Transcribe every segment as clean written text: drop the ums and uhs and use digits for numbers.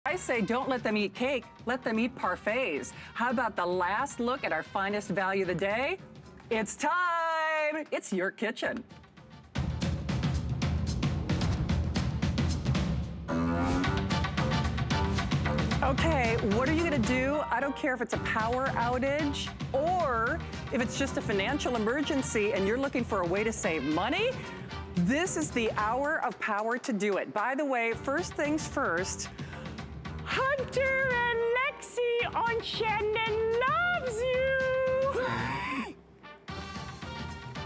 I say don't let them eat cake, let them eat parfaits. How about the last look at our finest value of the day? It's time! It's your kitchen. Okay, what are you gonna do? I don't care if it's a power outage or if it's just a financial emergency and you're looking for a way to save money. This is the hour of power to do it. By the way, first things first, Hunter and Lexi on Shannon Loves You.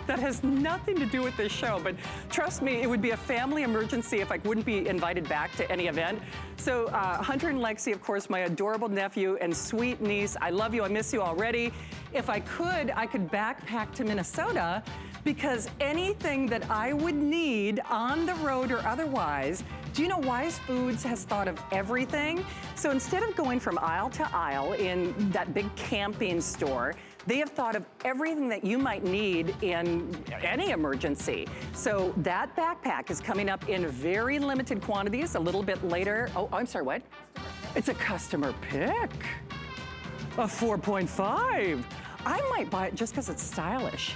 That has nothing to do with this show, but trust me, it would be a family emergency if I wouldn't be invited back to any event. So Hunter and Lexi, of course, my adorable nephew and sweet niece, I love you, I miss you already. If I could backpack to Minnesota because anything that I would need on the road or otherwise, do you know Wise Foods has thought of everything? So instead of going from aisle to aisle in that big camping store, they have thought of everything that you might need in any emergency. So that backpack is coming up in very limited quantities a little bit later. Oh, I'm sorry, what? It's a customer pick. A 4.5. I might buy it just because it's stylish.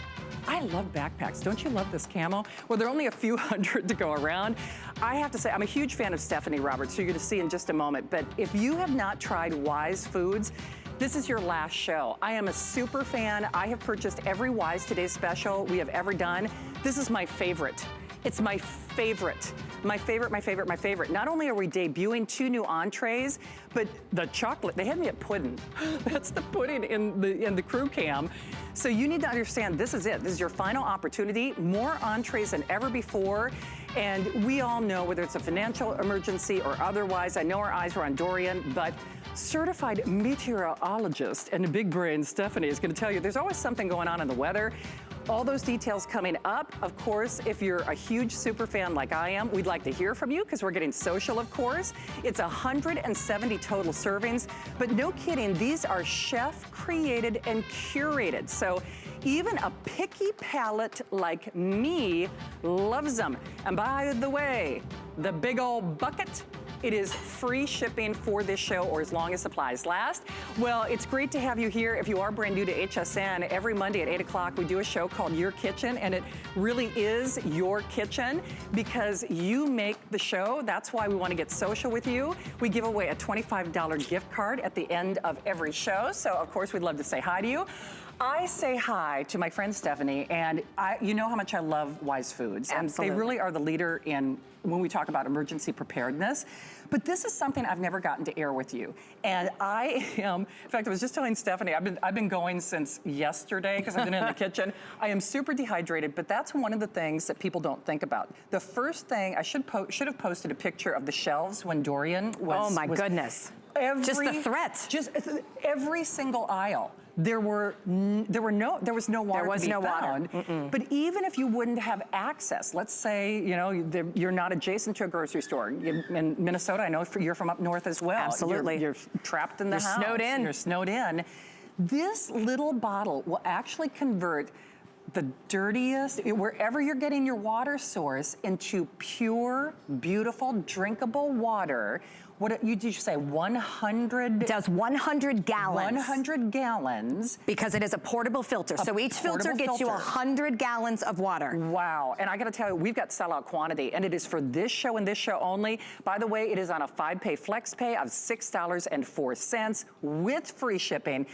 I love backpacks. Don't you love this camo? Well, there are only a few hundred to go around. I have to say, I'm a huge fan of Stephanie Roberts, who you're gonna see in just a moment. But if you have not tried Wise Foods, this is your last show. I am a super fan. I have purchased every Wise Today's Special we have ever done. This is my favorite. It's my favorite. My favorite, my favorite, my favorite. Not only are we debuting 2 new entrees, but the chocolate, they had me at pudding. That's the pudding in the crew cam. So you need to understand, this is it. This is your final opportunity. More entrees than ever before. And we all know whether it's a financial emergency or otherwise, I know our eyes were on Dorian, but certified meteorologist and the big brain Stephanie is gonna tell you there's always something going on in the weather. All those details coming up. Of course, if you're a huge super fan like I am, we'd like to hear from you because we're getting social, of course. It's 170 total servings, but no kidding, these are chef created and curated. So even a picky palate like me loves them. And by the way, the big old bucket, it is free shipping for this show or as long as supplies last. Well, it's great to have you here. If you are brand new to HSN, every Monday at 8 o'clock, we do a show called Your Kitchen, and it really is your kitchen because you make the show. That's why we want to get social with you. We give away a $25 gift card at the end of every show. So, of course, we'd love to say hi to you. I say hi to my friend Stephanie, and you know how much I love Wise Foods. Absolutely. And they really are the leader in when we talk about emergency preparedness. But this is something I've never gotten to air with you. And I am, in fact, I was just telling Stephanie, I've been going since yesterday because I've been in the kitchen. I am super dehydrated, but that's one of the things that people don't think about. The first thing, I should have posted a picture of the shelves when Dorian was— Oh my goodness. Just the threat. Just every single aisle. There was no water to be found. But even if you wouldn't have access, let's say, you know, you're not adjacent to a grocery store. In Minnesota, I know you're from up north as well. Absolutely. You're trapped in the house. Snowed in. You're snowed in. This little bottle will actually convert the dirtiest, wherever you're getting your water source, into pure, beautiful, drinkable water. What did you say, 100? It does 100 gallons. 100 gallons. Because it is a portable filter. So each filter gets you 100 gallons of water. Wow, and I gotta tell you, we've got sellout quantity, and it is for this show and this show only. By the way, it is on a 5-pay flex pay of $6.04 with free shipping.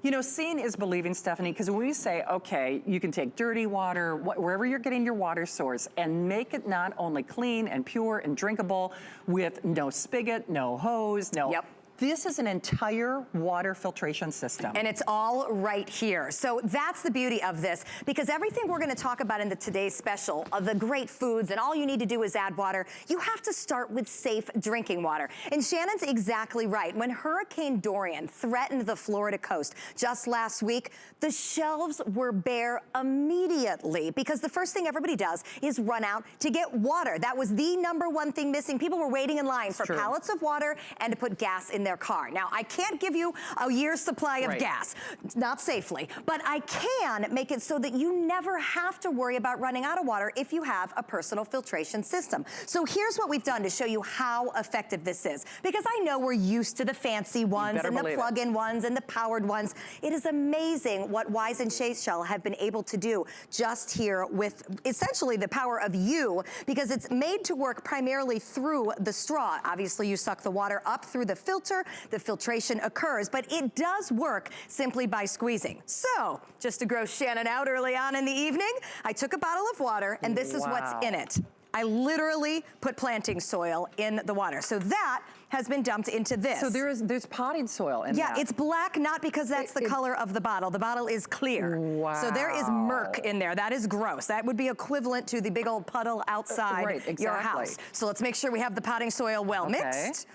You know, seeing is believing, Stephanie, because when we say, okay, you can take dirty water, wherever you're getting your water source, and make it not only clean and pure and drinkable with no spigot, no hose, no— Yep. This is an entire water filtration system. And it's all right here. So that's the beauty of this, because everything we're gonna talk about in the today's special, the great foods, and all you need to do is add water, you have to start with safe drinking water. And Shannon's exactly right. When Hurricane Dorian threatened the Florida coast just last week, the shelves were bare immediately, because the first thing everybody does is run out to get water. That was the #1 thing missing. People were waiting in line for pallets of water and to put gas in in their car. Now, I can't give you a year's supply of Right. gas, not safely, but I can make it so that you never have to worry about running out of water if you have a personal filtration system. So here's what we've done to show you how effective this is, because I know we're used to the fancy ones and the plug-in ones and the powered ones. It is amazing what Wise and Seychelles have been able to do just here with essentially the power of you, because it's made to work primarily through the straw. Obviously, you suck the water up through the filter, the filtration occurs, but it does work simply by squeezing. So, just to gross Shannon out early on in the evening, I took a bottle of water, and this is what's in it. I literally put planting soil in the water. So that has been dumped into this. So there's potting soil in that. Yeah, it's black, not because that's the color of the bottle. The bottle is clear. Wow. So there is murk in there. That is gross. That would be equivalent to the big old puddle outside your house. So let's make sure we have the potting soil well mixed.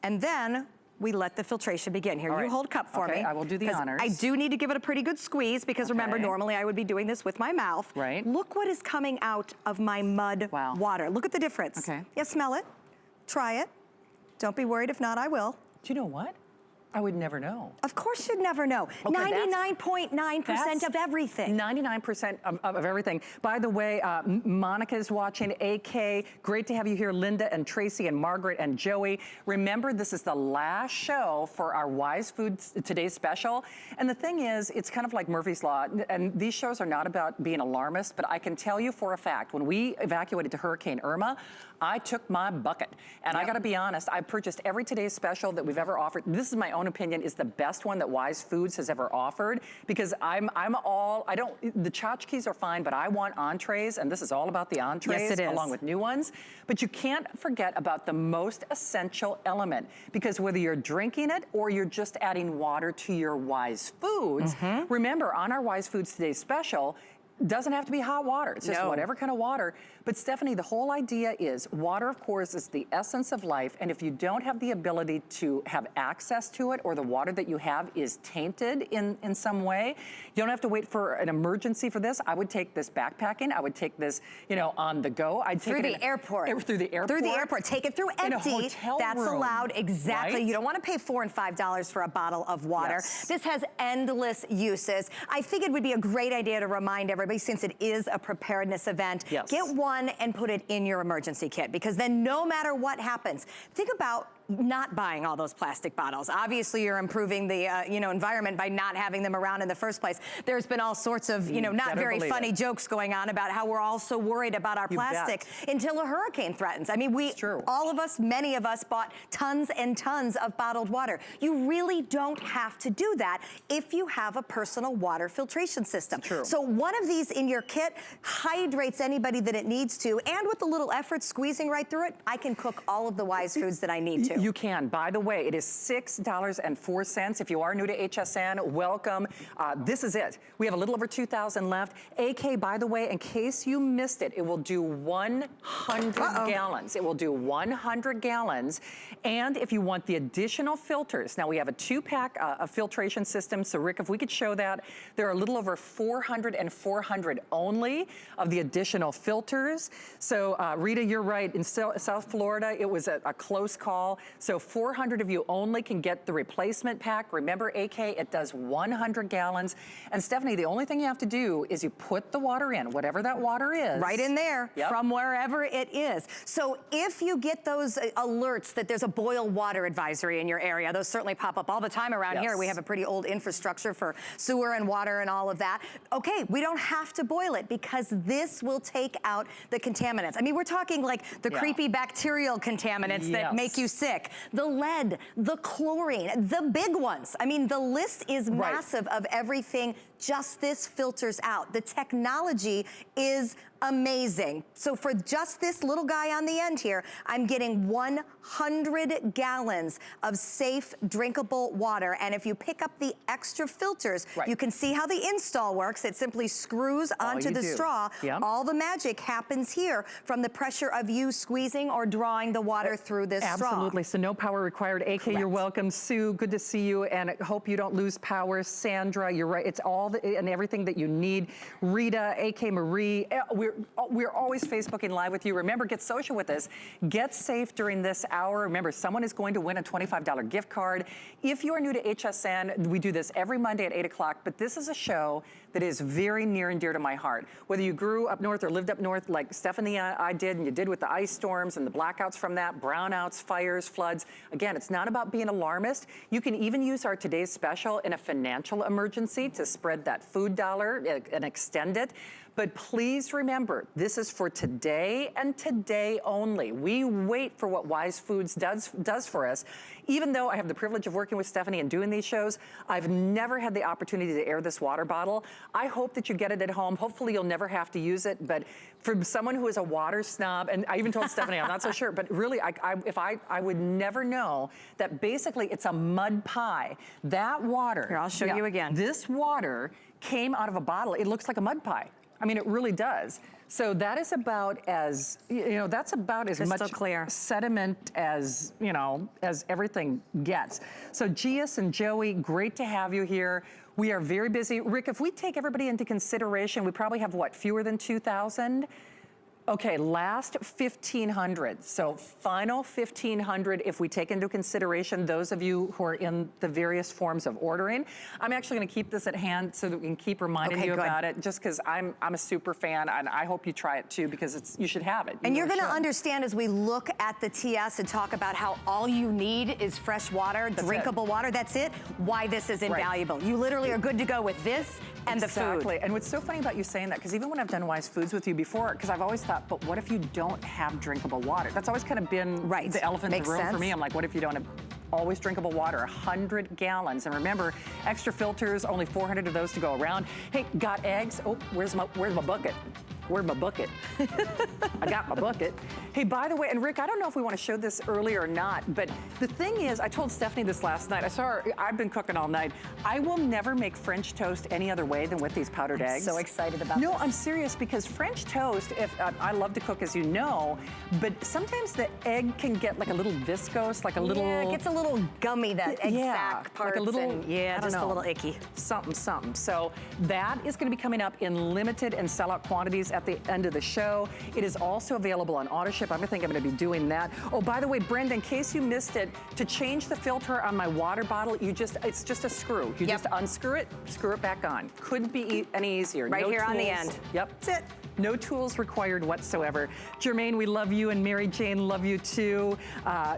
And then we let the filtration begin. Here, you hold cup for me. I will do the honors. I do need to give it a pretty good squeeze, because remember, normally I would be doing this with my mouth. Right. Look what is coming out of my mud water. Look at the difference. Okay. Yeah, smell it. Try it. Don't be worried. If not, I will. Do you know what? I would never know. Of course you'd never know. 99.9% of everything. 99% of everything. By the way, Monica is watching, AK. Great to have you here, Linda and Tracy and Margaret and Joey. Remember, this is the last show for our Wise Foods Today special. And the thing is, it's kind of like Murphy's Law. And these shows are not about being alarmist, but I can tell you for a fact, when we evacuated to Hurricane Irma, I took my bucket. And I gotta be honest, I purchased every Today's special that we've ever offered. This is my own opinion, is the best one that Wise Foods has ever offered, because the tchotchkes are fine, but I want entrees, and this is all about the entrees. Yes, it is. Along with new ones. But you can't forget about the most essential element, because whether you're drinking it or you're just adding water to your Wise Foods, remember, on our Wise Foods Today special, doesn't have to be hot water. It's just whatever kind of water. But Stephanie, the whole idea is water, of course, is the essence of life. And if you don't have the ability to have access to it, or the water that you have is tainted in some way, you don't have to wait for an emergency for this. I would take this backpacking. I would take this, on the go. I'd take through the airport. Through the airport. Through the airport. Take it through empty. In a hotel That's room, allowed. Exactly. right? You don't want to pay $4 and $5 for a bottle of water. Yes. This has endless uses. I think it would be a great idea to remind everybody, since it is a preparedness event, get one and put it in your emergency kit, because then no matter what happens, think about not buying all those plastic bottles. Obviously, you're improving the environment by not having them around in the first place. There's been all sorts of not very funny jokes going on about how we're all so worried about our plastic until a hurricane threatens. I mean, all of us, many of us, bought tons and tons of bottled water. You really don't have to do that if you have a personal water filtration system. So one of these in your kit hydrates anybody that it needs to, and with a little effort squeezing right through it, I can cook all of the Wise Foods that I need to. You can. By the way, it is $6.04. If you are new to HSN, welcome. This is it. We have a little over 2,000 left. AK, by the way, in case you missed it, it will do 100 gallons. It will do 100 gallons. And if you want the additional filters, now we have a 2-pack of filtration system. So Rick, if we could show that, there are a little over 400 and 400 only of the additional filters. So Rita, you're right. In South Florida, it was a close call. So 400 of you only can get the replacement pack. Remember, AK, it does 100 gallons. And Stephanie, the only thing you have to do is you put the water in, whatever that water is. Right in there, from wherever it is. So if you get those alerts that there's a boil water advisory in your area, those certainly pop up all the time around here. We have a pretty old infrastructure for sewer and water and all of that. Okay, we don't have to boil it, because this will take out the contaminants. I mean, we're talking like the creepy bacterial contaminants that make you sick. The lead, the chlorine, the big ones. I mean, the list is massive of everything just this filters out. The technology is amazing. So for just this little guy on the end here, I'm getting 100 gallons of safe, drinkable water. And if you pick up the extra filters, you can see how the install works. It simply screws onto the straw. All the magic happens here from the pressure of you squeezing or drawing the water through this straw. Absolutely, so no power required. AK, you're welcome. Sue, good to see you, and I hope you don't lose power. Sandra, you're right, it's all and everything that you need. Rita, AK Marie, we're always Facebooking Live with you. Remember, get social with us. Get safe during this hour. Remember, someone is going to win a $25 gift card. If you are new to HSN, we do this every Monday at 8 o'clock, but this is a show that is very near and dear to my heart. Whether you grew up north or lived up north like Stephanie and I did, and you did with the ice storms and the blackouts from that, brownouts, fires, floods. Again, it's not about being alarmist. You can even use our today's special in a financial emergency to spread that food dollar and extend it. But please remember, this is for today and today only. We wait for what Wise Foods does for us. Even though I have the privilege of working with Stephanie and doing these shows, I've never had the opportunity to air this water bottle. I hope that you get it at home. Hopefully you'll never have to use it, but for someone who is a water snob, and I even told Stephanie, I'm not so sure, but really, I would never know that basically it's a mud pie. That water. Here, I'll show you again. This water came out of a bottle. It looks like a mud pie. I mean, it really does. So that is about as, that's about as much clear sediment as, as everything gets. So Gias and Joey, great to have you here. We are very busy. Rick, if we take everybody into consideration, we probably have what, fewer than 2,000? Okay, last 1,500. So final 1,500 if we take into consideration those of you who are in the various forms of ordering. I'm actually gonna keep this at hand so that we can keep reminding you about it, just because I'm a super fan, and I hope you try it too, because you should have it. And you're gonna understand as we look at the TS and talk about how all you need is fresh water, drinkable water, that's it, why this is invaluable. You literally are good to go with this and the food. Exactly, and what's so funny about you saying that, because even when I've done Wise Foods with you before, because I've always thought, but what if you don't have drinkable water? That's always kind of been the elephant in the room for me. I'm like, what if you don't have always drinkable water? 100 gallons. And remember, extra filters, only 400 of those to go around. Hey, got eggs? Oh, where's my bucket? Where's my bucket? I got my bucket. Hey, by the way, and Rick, I don't know if we want to show this earlier or not, but the thing is, I told Stephanie this last night. I saw her, I've been cooking all night. I will never make French toast any other way than with these powdered eggs. So excited about this. No, I'm serious, because French toast, I love to cook, as you know, but sometimes the egg can get like a little viscose, like a little... Yeah, it gets a little gummy, that egg sac parts. Like a little, and, just a little icky. Something. So that is going to be coming up in limited and sellout quantities at the end of the show. It is also available on auto ship. I think I'm going to be doing that. Oh, by the way, Brenda, in case you missed it, to change the filter on my water bottle, it's just a screw. You just unscrew it, screw it back on. Couldn't be any easier. Right here on the end. Yep. That's it. No tools required whatsoever. Jermaine, we love you, and Mary Jane, love you too.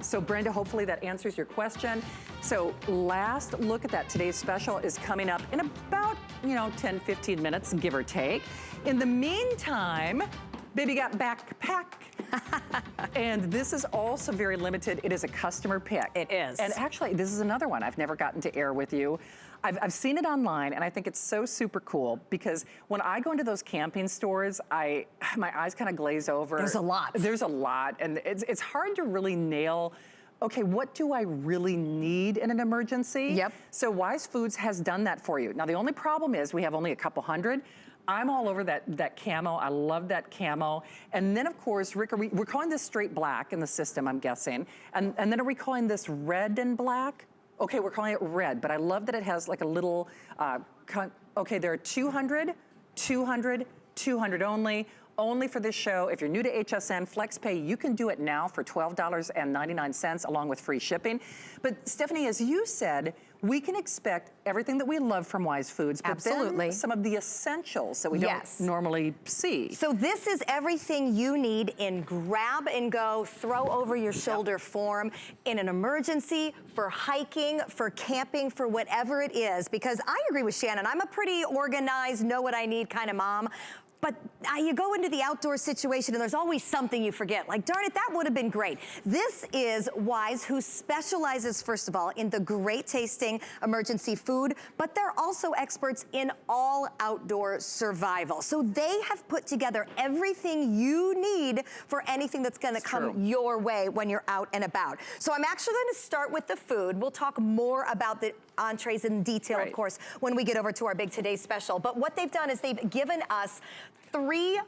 So Brenda, hopefully that answers your question. So last look at that. Today's special is coming up in about, 10, 15 minutes, give or take. In the meantime, baby got backpack. And this is also very limited. It is a customer pick. It is. And actually, this is another one I've never gotten to air with you. I've seen it online, and I think it's so super cool, because when I go into those camping stores, my eyes kind of glaze over. There's a lot. There's a lot, and it's hard to really nail, okay, what do I really need in an emergency? Yep. So Wise Foods has done that for you. Now, the only problem is we have only a couple hundred. I'm all over that camo. I love that camo. And then, of course, Rick, we're calling this straight black in the system, I'm guessing. And then are we calling this red and black? Okay, we're calling it red, but I love that it has like a little, okay, there are 200, 200, 200 only for this show. If you're new to HSN FlexPay, you can do it now for $12.99 along with free shipping. But Stephanie, as you said, we can expect everything that we love from Wise Foods, but then some of the essentials that we don't normally see. So this is everything you need in grab and go, throw over your shoulder form, in an emergency, for hiking, for camping, for whatever it is. Because I agree with Shannon, I'm a pretty organized, know what I need kind of mom. But you go into the outdoor situation and there's always something you forget. Like, darn it, that would have been great. This is Wise, who specializes, first of all, in the great tasting emergency food, but they're also experts in all outdoor survival. So they have put together everything you need for anything that's gonna come your way when you're out and about. So I'm actually gonna start with the food. We'll talk more about the entrees in detail, of course, when we get over to our big Today's Special. But what they've done is they've given us 5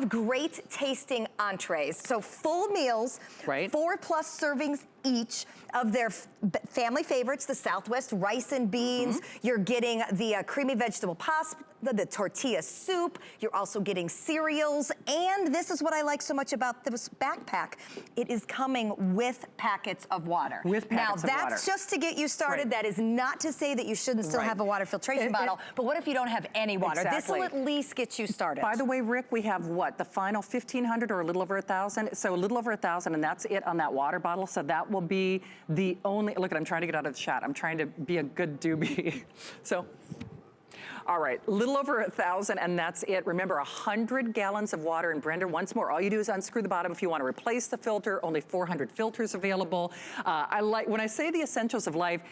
great tasting entrees. So full meals, 4+ servings each of their family favorites, the Southwest rice and beans. You're getting the creamy vegetable pasta, the tortilla soup. You're also getting cereals. And this is what I like so much about this backpack. It is coming with packets of water. With packets of water. Now, that's just to get you started. Right. That is not to say that you shouldn't still have a water filtration bottle. But what if you don't have any water? Exactly. This will at least get you started. By the way, Rick, we have what? The final 1,500 or a little over 1,000? So a little over 1,000, and that's it on that water bottle. So that will be the only, look, I'm trying to get out of the shot. I'm trying to be a good doobie. So, all right, a little over 1,000, and that's it. Remember, 100 gallons of water. And Brenda, once more, all you do is unscrew the bottom if you want to replace the filter. Only 400 filters available. I like, when I say the essentials of life,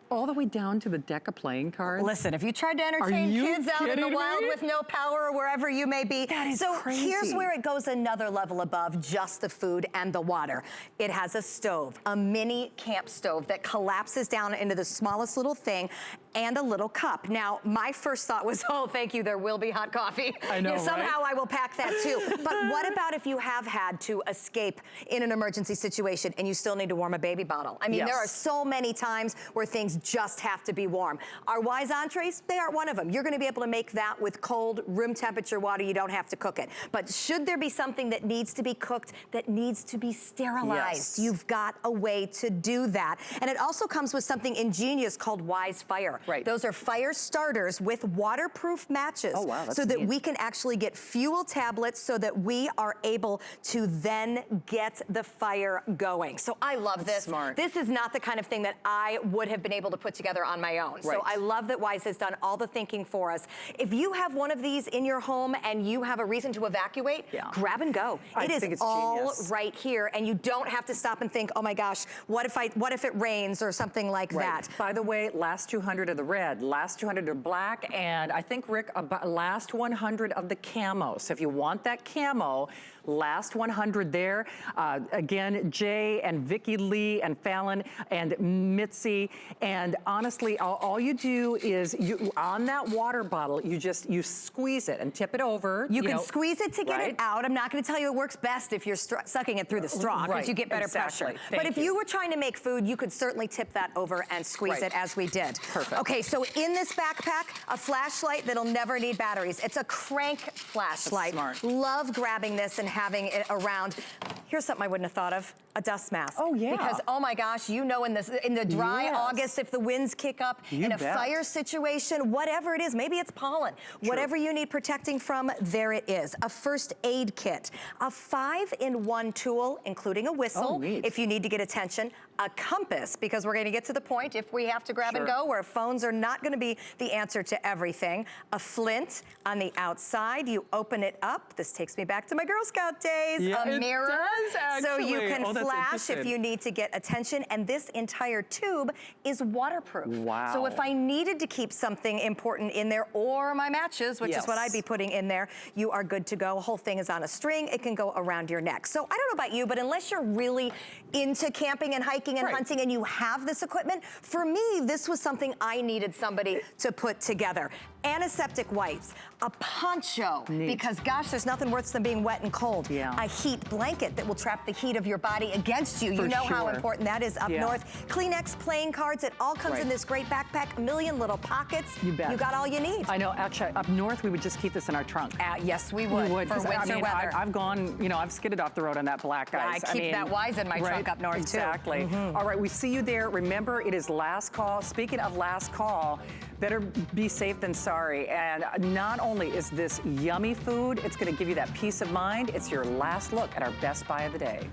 all the way down to the deck of playing cards. Listen, if you tried to entertain kids out in the wild me? with no power or wherever you may be. That is so crazy. Here's where it goes another level above just the food and the water. It has a stove, a mini camp stove that collapses down into the smallest little thing, and a little cup. Now, my first thought was, oh, thank you, there will be hot coffee. I know, somehow right? I will pack that too. But what about if you have had to escape in an emergency situation and you still need to warm a baby bottle? I mean, there are so many times where things just have to be warm. Our Wise entrees, they aren't one of them. You're gonna be able to make that with cold, room temperature water. You don't have to cook it. But should there be something that needs to be cooked, that needs to be sterilized, you've got a way to do that. And it also comes with something ingenious called Wise Fire. Right. Those are fire starters with waterproof matches. Oh, wow, that's so that neat. we can actually get fuel tablets so that we are able to then get the fire going. So I love this. Smart. This is not the kind of thing that I would have been able to put together on my own. Right. So I love that Wise has done all the thinking for us. If you have one of these in your home and you have a reason to evacuate, grab and go. I It think is it's all genius. right here, and you don't have to stop and think, oh my gosh, what if it rains or something like that. By the way, last 200 of the red, last 200 of black, and I think, Rick, about last 100 of the camo. So if you want that camo, last 100 there. Again, Jay and Vicky Lee and Fallon and Mitzi. And honestly, all you do is, on that water bottle, you squeeze it and tip it over. You can squeeze it to get it out. I'm not going to tell you it works best if you're sucking it through the straw, because you get better pressure. But if you were trying to make food, you could certainly tip that over and squeeze it as we did. Perfect. Okay, so in this backpack, a flashlight that'll never need batteries. It's a crank flashlight. That's smart. Love grabbing this and having it around. Here's something I wouldn't have thought of. A dust mask. Oh, yeah. Because, oh my gosh, you know, in the dry August, if the winds kick up, in a fire situation, whatever it is, maybe it's pollen, whatever you need protecting from, there it is. A first aid kit, a 5-in-1 tool, including a whistle, if you need to get attention, a compass, because we're gonna get to the point, if we have to grab and go, where phones are not gonna be the answer to everything, a flint on the outside, you open it up, this takes me back to my Girl Scout days, a mirror, does, actually. so you can that's flash if you need to get attention, and this entire tube is waterproof. Wow. So if I needed to keep something important in there, or my matches, which is what I'd be putting in there, you are good to go. The whole thing is on a string. It can go around your neck. So I don't know about you, but unless you're really into camping and hiking and hunting and you have this equipment, for me, this was something I needed somebody to put together. Antiseptic wipes, a poncho, because gosh, there's nothing worse than being wet and cold. A heat blanket that will trap the heat of your body against you. You know how important that is up north. Kleenex, playing cards, it all comes in this great backpack, a million little pockets. You bet. You got all you need. I know, actually, up north, we would just keep this in our trunk. Yes, we would, for winter weather. I've gone, I've skidded off the road on that black ice. I keep that Wise in my trunk up north, too. Exactly. All right, we see you there. Remember, it is last call. Speaking of last call, better be safe than sorry. And not only is this yummy food, it's gonna give you that peace of mind. It's your last look at our best buy of the day.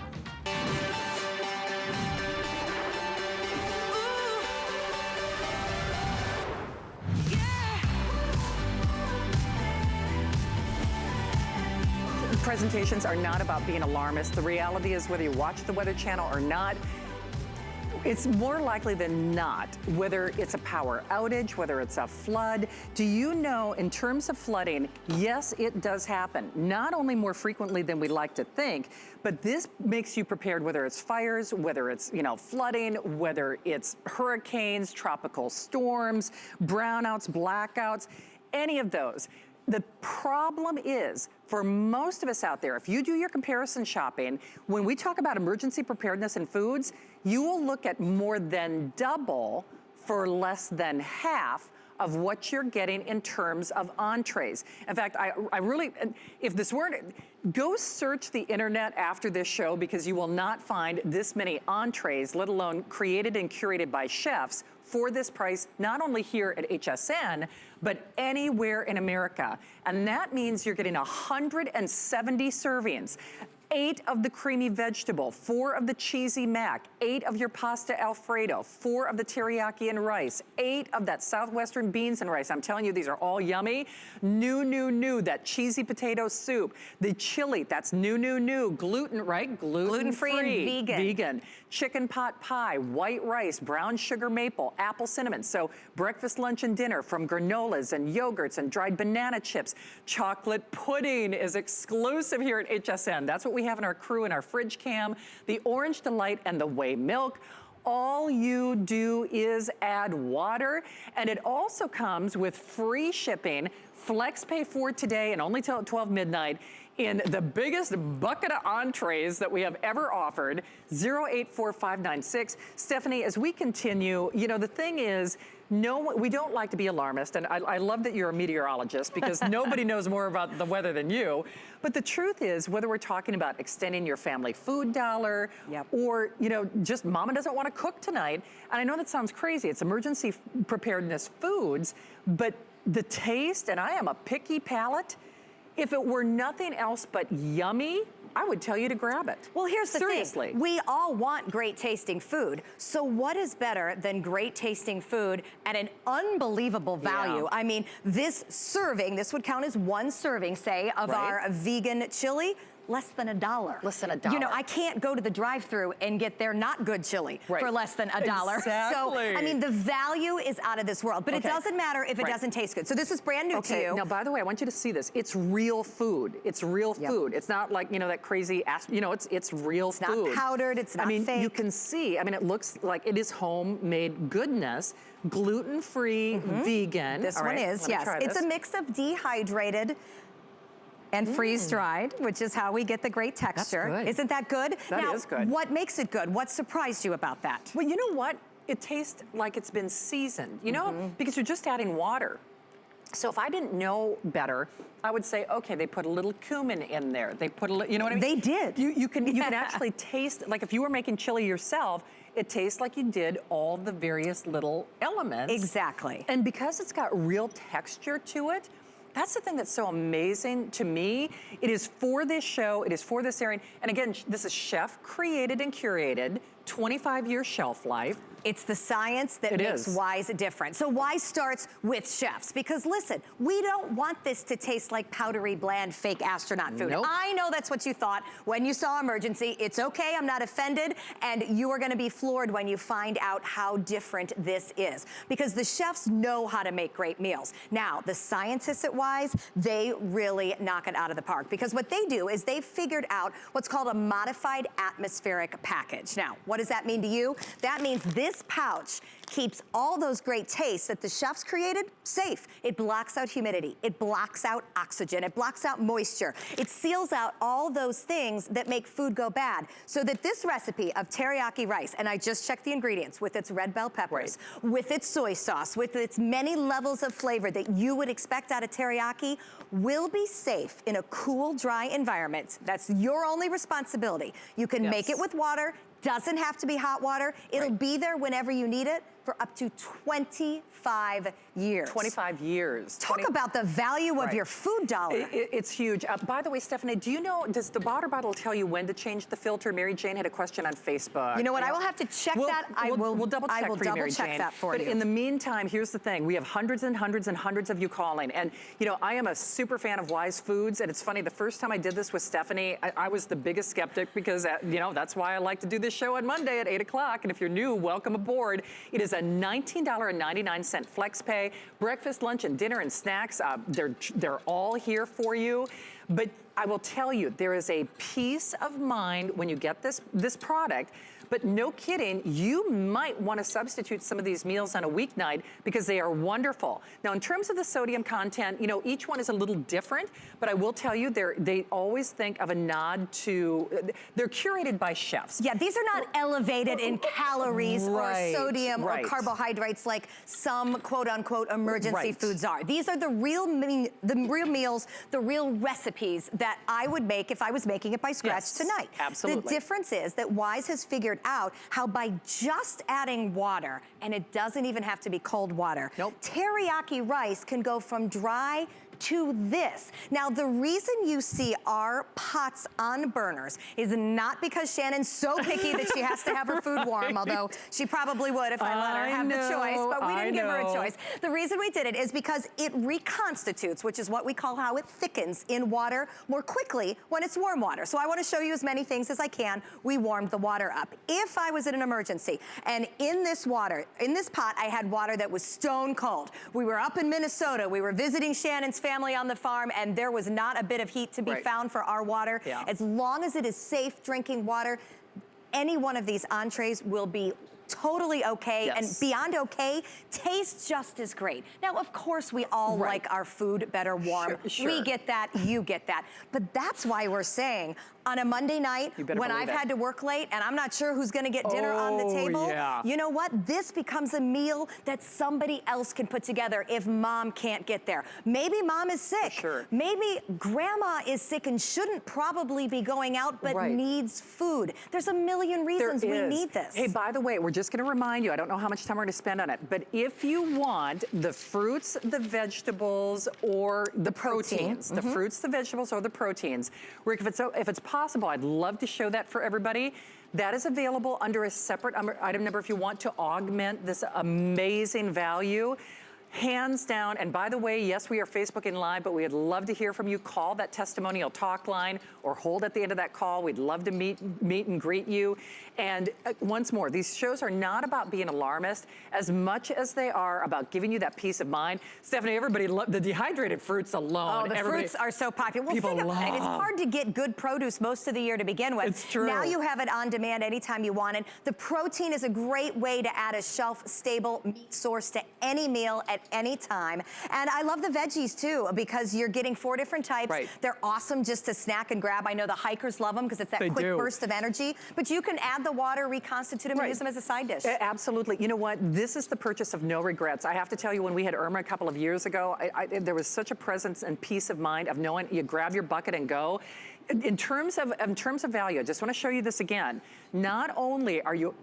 Presentations are not about being alarmist. The reality is, whether you watch the Weather Channel or not, it's more likely than not, whether it's a power outage, whether it's a flood. Do you know, in terms of flooding, yes, it does happen. Not only more frequently than we like to think, but this makes you prepared, whether it's fires, whether it's, flooding, whether it's hurricanes, tropical storms, brownouts, blackouts, any of those. The problem is, for most of us out there, if you do your comparison shopping, when we talk about emergency preparedness in foods, you will look at more than double for less than half of what you're getting in terms of entrees. In fact, I really, if this weren't, go search the internet after this show because you will not find this many entrees, let alone created and curated by chefs for this price, not only here at HSN, but anywhere in America. And that means you're getting 170 servings. 8 of the creamy vegetable, 4 of the cheesy mac, 8 of your pasta Alfredo, 4 of the teriyaki and rice, 8 of that southwestern beans and rice. I'm telling you, these are all yummy. New, that cheesy potato soup. The chili, that's new. Gluten, right? Gluten-free and vegan. Vegan. Chicken pot pie, white rice, brown sugar maple, apple cinnamon. So breakfast, lunch, and dinner from granolas and yogurts and dried banana chips. Chocolate pudding is exclusive here at HSN. That's what we have in our crew in our fridge cam. The Orange Delight and the Whey Milk. All you do is add water, and it also comes with free shipping, flex pay for today and only till 12 midnight in the biggest bucket of entrees that we have ever offered, 084596. Stephanie, as we continue, you know, the thing is, no, we don't like to be alarmist, and I love that you're a meteorologist because nobody knows more about the weather than you. But the truth is, whether we're talking about extending your family food dollar, or, you know, just mama doesn't want to cook tonight, and I know that sounds crazy, it's emergency preparedness foods, but the taste, and I am a picky palate, if it were nothing else but yummy, I would tell you to grab it. Well, here's the Seriously. thing. We all want great tasting food. So what is better than great tasting food at an unbelievable value? Yeah. I mean, this serving, this would count as one serving, say, of our vegan chili, less than $1. Less than $1. You know, I can't go to the drive-thru and get their not good chili for less than $1. Exactly. So, I mean, the value is out of this world, but it doesn't matter if it doesn't taste good. So this is brand new to you. Now, by the way, I want you to see this. It's real food. It's real food. It's not like, you know, that crazy, you know, it's real food. It's not powdered, it's not fake. I mean, you can see, I mean, it looks like it is homemade goodness, gluten-free, vegan. This one is, yes. It's a mix of dehydrated and freeze-dried, which is how we get the great texture. That's good. Isn't that good? That is good. What makes it good? What surprised you about that? Well, you know what? It tastes like it's been seasoned, you know, because you're just adding water. So if I didn't know better, I would say, okay, they put a little cumin in there. They put a little, you know what I mean? They did. You can actually taste, like if you were making chili yourself, it tastes like you did all the various little elements. Exactly. And because it's got real texture to it, that's the thing that's so amazing to me. It is for this show, it is for this airing. And again, this is chef created and curated, 25-year shelf life. It's the science that makes Wise different. So Wise starts with chefs because listen, we don't want this to taste like powdery, bland, fake astronaut food. Nope. I know that's what you thought when you saw Emergency. It's okay, I'm not offended, and you are gonna be floored when you find out how different this is because the chefs know how to make great meals. Now, the scientists at Wise, they really knock it out of the park because what they do is they've figured out what's called a modified atmospheric package. Now, what does that mean to you? That means this pouch keeps all those great tastes that the chefs created safe. It blocks out humidity. It blocks out oxygen. It blocks out moisture. It seals out all those things that make food go bad so that this recipe of teriyaki rice, and I just checked the ingredients with its red bell peppers, with its soy sauce, with its many levels of flavor that you would expect out of teriyaki, will be safe in a cool, dry environment. That's your only responsibility. You can make it with water. Doesn't have to be hot water. It'll be there whenever you need it for up to 25 years. 25 years. Talk about the value of your food dollar. It's huge. By the way, Stephanie, do you know, does the water bottle tell you when to change the filter? Mary Jane had a question on Facebook. You know what, I will have to check that. We'll double check for you, Mary Jane. That for you. But in the meantime, here's the thing. We have hundreds and hundreds and hundreds of you calling. And, you know, I am a super fan of Wise Foods. And it's funny, the first time I did this with Stephanie, I was the biggest skeptic because, you know, that's why I like to do this show on Monday at 8 o'clock. And if you're new, welcome aboard. It is a $19.99 flex pay. Breakfast, lunch, and dinner and snacks, they're all here for you. But I will tell you, there is a peace of mind when you get this product But no kidding, you might want to substitute some of these meals on a weeknight because they are wonderful. Now, in terms of the sodium content, you know, each one is a little different, but I will tell you, they always think of a nod to, they're curated by chefs. Yeah, these are not elevated in calories or sodium or carbohydrates like some quote-unquote emergency foods are. These are the real meals, the real recipes that I would make if I was making it by scratch tonight. Absolutely. The difference is that Wise has figured out how by just adding water, and it doesn't even have to be cold water, teriyaki rice can go from dry to this. Now, the reason you see our pots on burners is not because Shannon's so picky that she has to have her food warm, although she probably would if I let her have the choice, but we didn't give her a choice. The reason we did it is because it reconstitutes, which is what we call how it thickens in water more quickly when it's warm water. So I want to show you as many things as I can. We warmed the water up. If I was in an emergency and in this water, in this pot, I had water that was stone cold. We were up in Minnesota. We were visiting Shannon's family on the farm, and there was not a bit of heat to be found for our water. As long as it is safe drinking water, any one of these entrees will be totally okay, and beyond okay, tastes just as great. Now, of course, we all like our food better warm. We get that, you get that. But that's why we're saying, on a Monday night, when I've had to work late and I'm not sure who's gonna get dinner on the table, you know what? This becomes a meal that somebody else can put together if mom can't get there. Maybe mom is sick. Maybe grandma is sick and shouldn't probably be going out, but needs food. There's a million reasons we need this. Hey, by the way, we're just gonna remind you, I don't know how much time we're gonna spend on it, but if you want the fruits, the vegetables, or the proteins, the fruits, the vegetables, or the proteins, Rick, if it's possible, I'd love to show that for everybody. That is available under a separate item number if you want to augment this amazing value. Hands down, and by the way, yes, we are Facebooking Live, but we'd love to hear from you. Call that testimonial talk line or hold at the end of that call. We'd love to meet and greet you. And once more, these shows are not about being alarmist as much as they are about giving you that peace of mind. Stephanie, everybody loves the dehydrated fruits alone. Oh, the fruits are so popular. Well, think about it. It's hard to get good produce most of the year to begin with. It's true. Now you have it on demand anytime you want it. The protein is a great way to add a shelf-stable meat source to any meal at any time. And I love the veggies too, because you're getting 4 different types. They're awesome just to snack and grab. I know the hikers love them because it's that quick burst of energy, but you can add the water, reconstitute them, and use them as a side dish. Absolutely. You know what? This is the purchase of no regrets. I have to tell you, when we had Irma a couple of years ago, there was such a presence and peace of mind of knowing you grab your bucket and go. In terms of value, I just want to show you this again. Not only are you,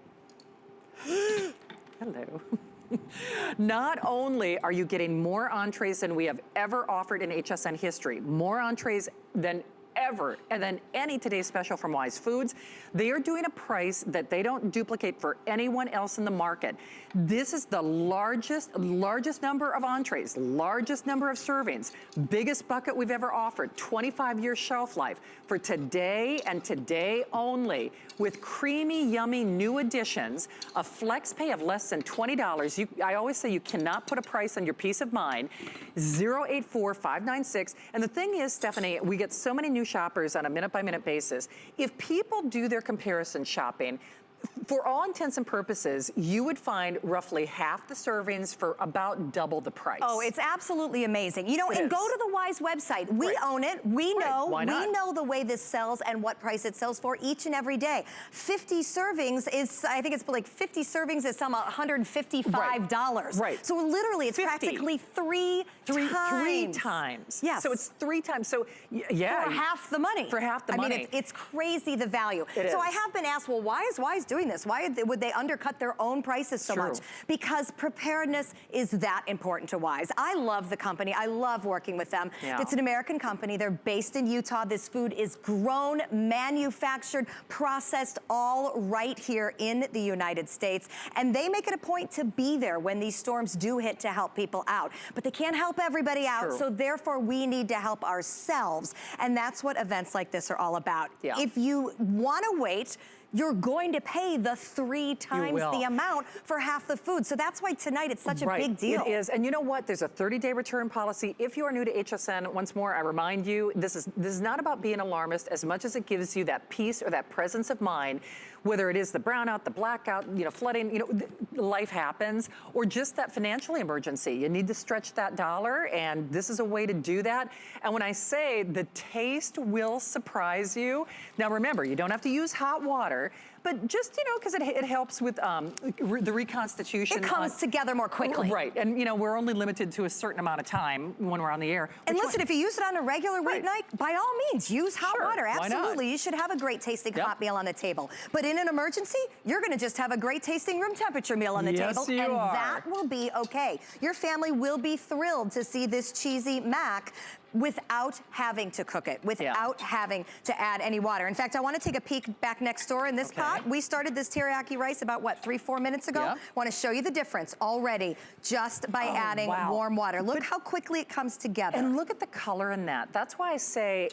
hello. Not only are you getting more entrees than we have ever offered in HSN history, more entrees than ever, and then any Today's Special from Wise Foods, they are doing a price that they don't duplicate for anyone else in the market. This is the largest number of entrees, largest number of servings, biggest bucket we've ever offered, 25-year shelf life for today and today only, with creamy, yummy new additions, a flex pay of less than $20. I always say you cannot put a price on your peace of mind. 084-596. And the thing is, Stephanie, we get so many new shoppers on a minute-by-minute basis. If people do their comparison shopping, for all intents and purposes, you would find roughly half the servings for about double the price. Oh, it's absolutely amazing. You know, and go to the Wise website. We own it. We know. We know the way this sells and what price it sells for each and every day. 50 servings is, I think it's like 50 servings is some $155. Right. So literally, it's 50. practically three times. Yes. So it's 3 times. So yeah. For half the money. For half the money. I mean, it's crazy the value. It so is. I have been asked, well, why is Wise doing this? Why would they undercut their own prices so much? Because preparedness is that important to Wise. I love the company. I love working with them. It's an American company. They're based in Utah. This food is grown, manufactured, processed all right here in the United States. And they make it a point to be there when these storms do hit to help people out. But they can't help everybody out, so therefore we need to help ourselves. And that's what events like this are all about. If you want to wait, you're going to pay the 3 times the amount for half the food. So that's why tonight it's such a big deal. It is, and you know what? There's a 30-day return policy. If you are new to HSN, once more, I remind you, this is not about being alarmist as much as it gives you that peace or that presence of mind. whether it is the brownout, the blackout, you know, flooding, you know, life happens, or just that financial emergency. You need to stretch that dollar, and this is a way to do that. And when I say the taste will surprise you, now remember, you don't have to use hot water, but just, you know, because it helps with the reconstitution. It comes together more quickly. Right, and you know, we're only limited to a certain amount of time when we're on the air. And listen, if you use it on a regular weeknight, by all means, use hot water. Why not? Absolutely, you should have a great tasting hot meal on the table. But in an emergency, you're gonna just have a great tasting room temperature meal on the table, and that will be okay. Your family will be thrilled to see this cheesy mac without having to cook it, without having to add any water. In fact, I want to take a peek back next door in this pot. We started this teriyaki rice about, what, 3-4 minutes ago? Want to show you the difference already just by adding warm water. Look how quickly it comes together. And look at the color in that. That's why I say,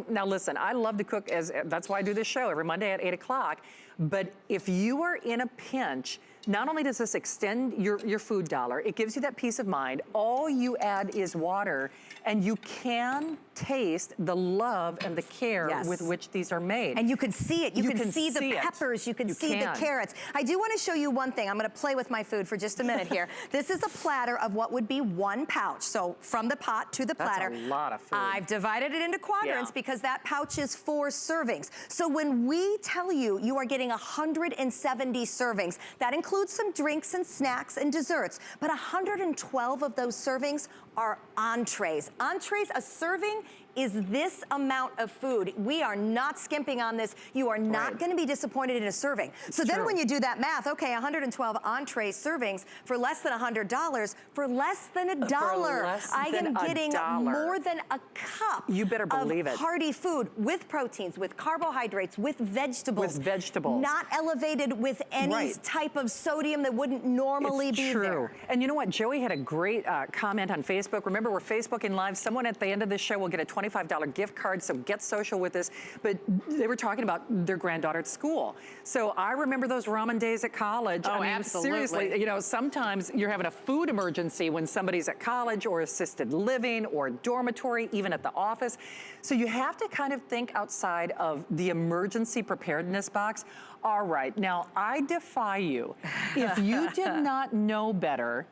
now listen, I love to cook, that's why I do this show every Monday at 8 o'clock. But if you are in a pinch, not only does this extend your food dollar, it gives you that peace of mind. All you add is water, and you can taste the love and the care with which these are made. And you can see it. You can see the peppers. You can see the carrots. I do want to show you one thing. I'm going to play with my food for just a minute here. This is a platter of what would be 1 pouch. So from the pot to the platter. That's a lot of food. I've divided it into quadrants because that pouch is 4 servings. So when we tell you you are getting 170 servings, that includes some drinks and snacks and desserts, but 112 of those servings are entrees. Entrees, a serving is this amount of food. We are not skimping on this. You are not going to be disappointed in a serving. So then when you do that math, okay, 112 entree servings for less than $100, for less than $1, I am getting more than a cup of hearty food with proteins, with carbohydrates, with vegetables. Not elevated with any type of sodium that wouldn't normally be there. And you know what? Joey had a great comment on Facebook. Remember, we're Facebooking Live. Someone at the end of this show will get a $25 gift card, so get social with us. But they were talking about their granddaughter at school. So I remember those ramen days at college. Oh, I mean, absolutely. Seriously, you know, sometimes you're having a food emergency when somebody's at college or assisted living or dormitory, even at the office. So you have to kind of think outside of the emergency preparedness box. All right, now I defy you. If you did not know better,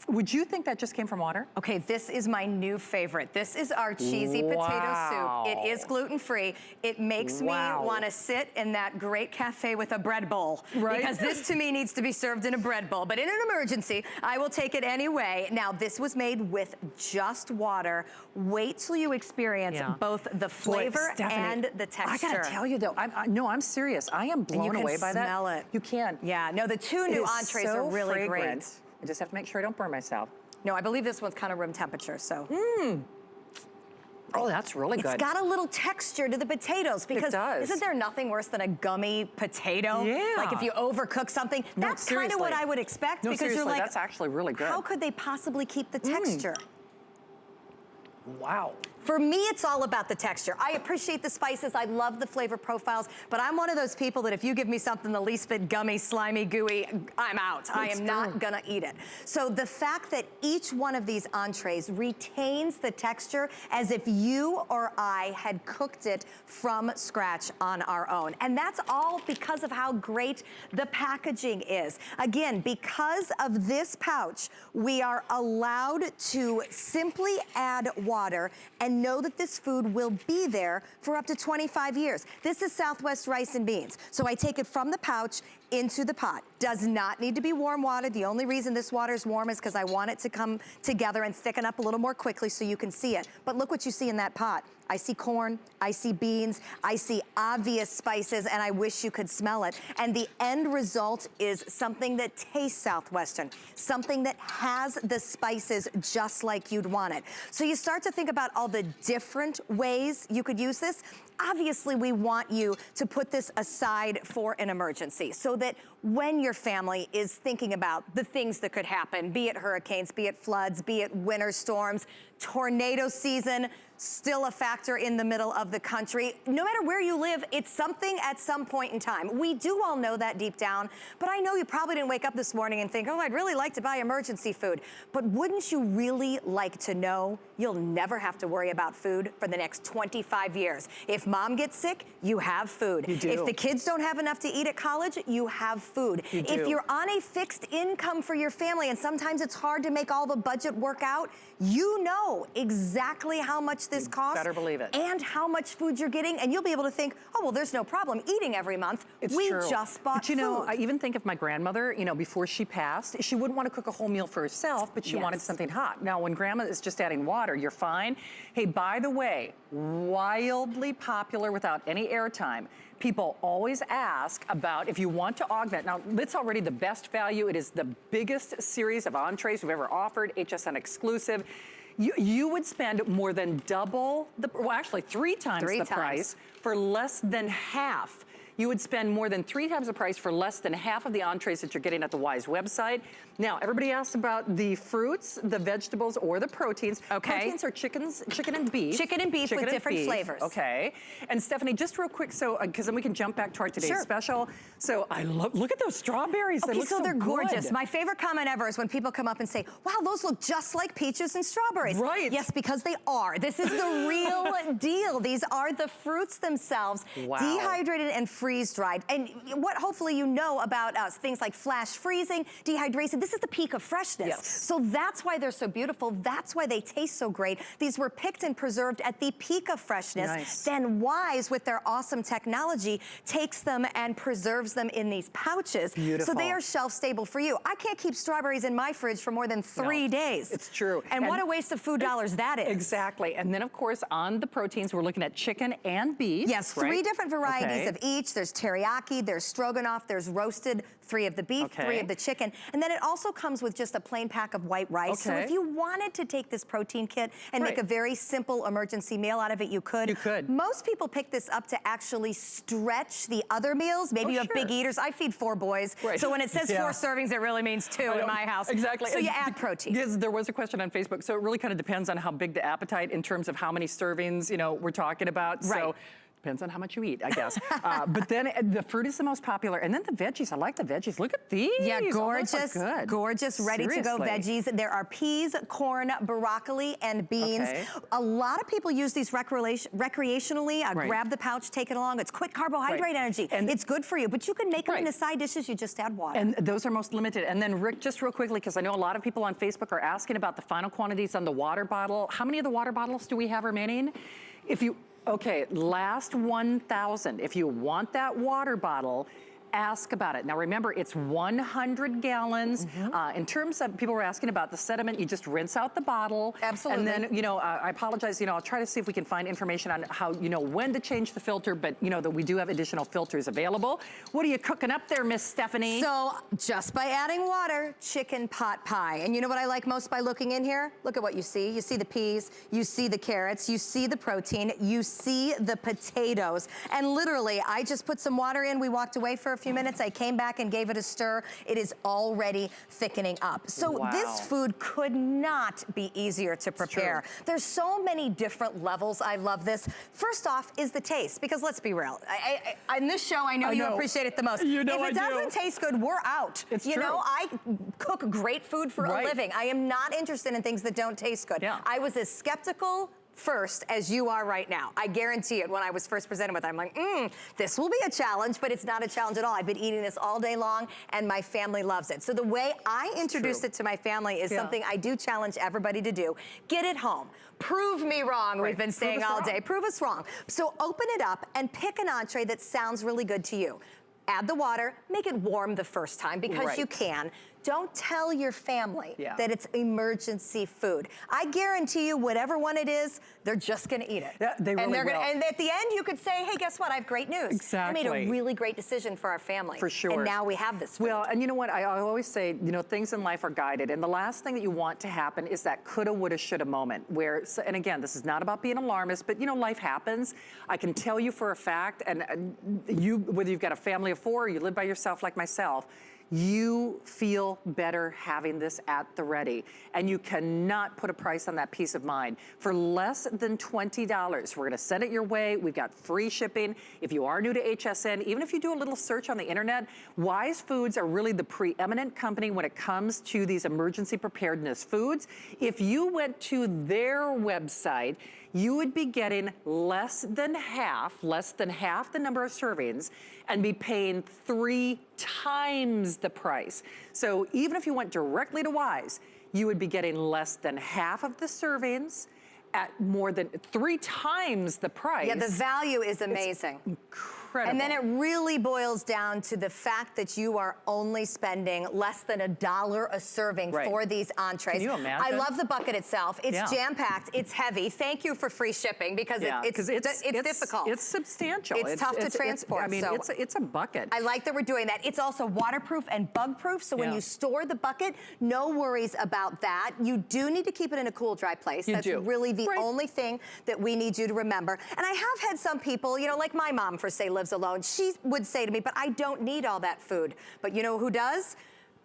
would you think that just came from water? Okay, this is my new favorite. This is our cheesy potato soup. It is gluten-free. It makes me want to sit in that great cafe with a bread bowl. Because this to me needs to be served in a bread bowl. But in an emergency, I will take it anyway. Now, this was made with just water. Wait till you experience both the flavor and the texture. I gotta tell you though, I'm serious. I am blown away by that. You can smell it. You can. Yeah, no, the 2 new entrees are really great. I just have to make sure I don't burn myself. No, I believe this one's kind of room temperature, so. Oh, that's really good. It's got a little texture to the potatoes because it does. Isn't there nothing worse than a gummy potato? Like if you overcook something, that's kind of what I would expect because you're like, that's actually really good. How could they possibly keep the texture? Wow. For me, it's all about the texture. I appreciate the spices. I love the flavor profiles, but I'm one of those people that if you give me something the least bit gummy, slimy, gooey, I'm out. I am not gonna eat it. So the fact that each one of these entrees retains the texture as if you or I had cooked it from scratch on our own. And that's all because of how great the packaging is. Again, because of this pouch, we are allowed to simply add water and know that this food will be there for up to 25 years. This is Southwest rice and beans. So I take it from the pouch into the pot. Does not need to be warm water. The only reason this water is warm is because I want it to come together and thicken up a little more quickly so you can see it. But look what you see in that pot. I see corn, I see beans, I see obvious spices, and I wish you could smell it. And the end result is something that tastes Southwestern, something that has the spices just like you'd want it. So you start to think about all the different ways you could use this. Obviously, we want you to put this aside for an emergency so that when your family is thinking about the things that could happen, be it hurricanes, be it floods, be it winter storms, tornado season, still a factor in the middle of the country. No matter where you live, it's something at some point in time. We do all know that deep down, but I know you probably didn't wake up this morning and think, oh, I'd really like to buy emergency food. But wouldn't you really like to know you'll never have to worry about food for the next 25 years? If If mom gets sick, you have food. You do. If the kids don't have enough to eat at college, you have food. You do. If you're on a fixed income for your family, and sometimes it's hard to make all the budget work out, you know exactly how much this costs. Better believe it. And how much food you're getting, and you'll be able to think, oh, well, there's no problem eating every month. We just bought But you know, food. I even think of my grandmother, you know, before she passed, she wouldn't want to cook a whole meal for herself, but she wanted something hot. Now, when grandma is just adding water, you're fine. Hey, by the way, wildly popular without any airtime. People always ask about if you want to augment. Now, it's already the best value. It is the biggest series of entrees we've ever offered, HSN exclusive. You would spend more than double, well, actually three times the price for less than half. You would spend more than 3 times the price for less than half of the entrees that you're getting at the Wise website. Now, everybody asks about the fruits, the vegetables, or the proteins. Okay. Proteins are chicken and beef. Chicken and beef with different flavors. Okay. And Stephanie, just real quick, so because then we can jump back to our today's special. So I love, look at those strawberries. Okay, they look so they're gorgeous. good. My favorite comment ever is when people come up and say, wow, those look just like peaches and strawberries. Right. Yes, because they are. This is the real deal. These are the fruits themselves, dehydrated and freeze-dried. And what hopefully you know about things like flash freezing, dehydration, this is the peak of freshness. Yes. So that's why they're so beautiful. That's why they taste so great. These were picked and preserved at the peak of freshness. Nice. Then Wise, with their awesome technology, takes them and preserves them in these pouches. Beautiful. So they are shelf stable for you. I can't keep strawberries in my fridge for more than 3 days. It's true. And what a waste of food dollars that is. Exactly. And then, of course, on the proteins, we're looking at chicken and beef. Yes, 3 different varieties of each. There's teriyaki, there's stroganoff, there's roasted, 3 of the beef, 3 of the chicken. And then it also comes with just a plain pack of white rice. So if you wanted to take this protein kit and make a very simple emergency meal out of it, you could. You could. Most people pick this up to actually stretch the other meals. Maybe you have big eaters. I feed 4 boys. So when it says 4 servings, it really means 2 in my house. Exactly. So you add protein. Yes, there was a question on Facebook. So it really kind of depends on how big the appetite in terms of how many servings, you know, we're talking about. Right. So depends on how much you eat, I guess. But then the fruit is the most popular. And then the veggies, I like the veggies. Look at these. Yeah, gorgeous, oh, those look good. gorgeous, ready to go veggies. There are peas, corn, broccoli, and beans. A lot of people use these recreationally. Grab the pouch, take it along. It's quick carbohydrate energy. And it's good for you, but you can make them into side dishes. You just add water. And those are most limited. And then Rick, just real quickly, because I know a lot of people on Facebook are asking about the final quantities on the water bottle. How many of the water bottles do we have remaining? If you, okay, last 1,000. If you want that water bottle, ask about it. Now remember, it's 100 gallons. In terms of, people were asking about the sediment, you just rinse out the bottle. Absolutely. And then, you know, I apologize, you know, I'll try to see if we can find information on how, you know, when to change the filter, but you know that we do have additional filters available. What are you cooking up there, Miss Stephanie? So just by adding water, chicken pot pie. And you know what I like most by looking in here? Look at what you see. You see the peas, you see the carrots, you see the protein, you see the potatoes. And literally, I just put some water in. We walked away for a few minutes. I came back and gave it a stir. It is already thickening up. So this food could not be easier to prepare. There's so many different levels. I love this. First off is the taste, because let's be real. In this show, I know you appreciate it the most. You know if it doesn't taste good, we're out. It's you know, I cook great food for a living. I am not interested in things that don't taste good. I was as skeptical first as you are right now. I guarantee it. When I was first presented with it, I'm like, this will be a challenge, but it's not a challenge at all. I've been eating this all day long and my family loves it. So the way I introduced it to my family is something I do challenge everybody to do. Get it home. Prove me wrong, we've been saying all day. Prove us wrong. So open it up and pick an entree that sounds really good to you. Add the water, make it warm the first time because you can. Don't tell your family that it's emergency food. I guarantee you, whatever one it is, they're just gonna eat it. They really will. And at the end, you could say, hey, guess what? I have great news. Exactly. I made a really great decision for our family. For sure. And now we have this food. Well, and you know what? I always say, you know, things in life are guided. And the last thing that you want to happen is that coulda, woulda, shoulda moment where, and again, this is not about being alarmist, but you know, life happens. I can tell you for a fact, and you, whether you've got a family of 4 or you live by yourself like myself, you feel better having this at the ready. And you cannot put a price on that peace of mind. For less than $20, we're gonna send it your way. We've got free shipping. If you are new to HSN, even if you do a little search on the internet, Wise Foods are really the preeminent company when it comes to these emergency preparedness foods. If you went to their website, you would be getting less than half the number of servings and be paying 3 times the price. So even if you went directly to Wise, you would be getting less than half of the servings at more than 3 times the price. Yeah, the value is amazing. It's incredible. And then it really boils down to the fact that you are only spending less than $1 a serving for these entrees. Can you imagine? I love the bucket itself. It's jam-packed, it's heavy. Thank you for free shipping because it's difficult. It's substantial. It's tough to transport. I mean, it's a bucket. I like that we're doing that. It's also waterproof and bug-proof, so when you store the bucket, no worries about that. You do need to keep it in a cool, dry place. That's really the only thing that we need you to remember. And I have had some people, you know, like my mom, for say, lives alone. She would say to me, but I don't need all that food. But you know who does?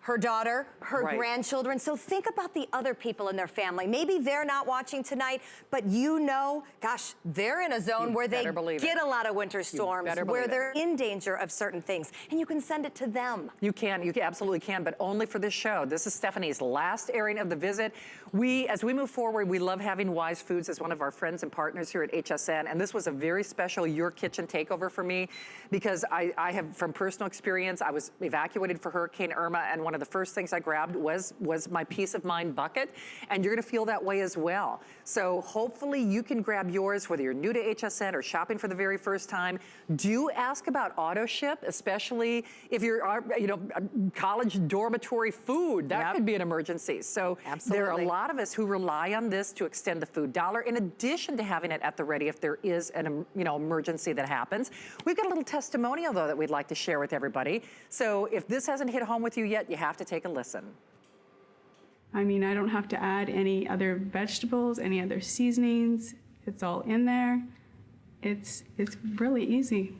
Her daughter, her grandchildren. So think about the other people in their family. Maybe they're not watching tonight, but you know, gosh, they're in a zone where they get a lot of winter storms, where they're in danger of certain things, and you can send it to them. You absolutely can, but only for this show. This is Stephanie's last airing of the visit. As we move forward, we love having Wise Foods as one of our friends and partners here at HSN, and this was a very special Your Kitchen takeover for me, because I have, from personal experience, I was evacuated for Hurricane Irma, and one of the first things I grabbed was my peace of mind bucket, and you're gonna feel that way as well. So hopefully you can grab yours, whether you're new to HSN or shopping for the very first time. Do ask about auto ship, especially if you're, you know, college dormitory food. That could be an emergency. So there are a lot of us who rely on this to extend the food dollar, in addition to having it at the ready if there is an emergency that happens. We've got a little testimonial though that we'd like to share with everybody. So if this hasn't hit home with you yet, you have to take a listen. I mean, I don't have to add any other vegetables, any other seasonings. It's all in there. It's really easy.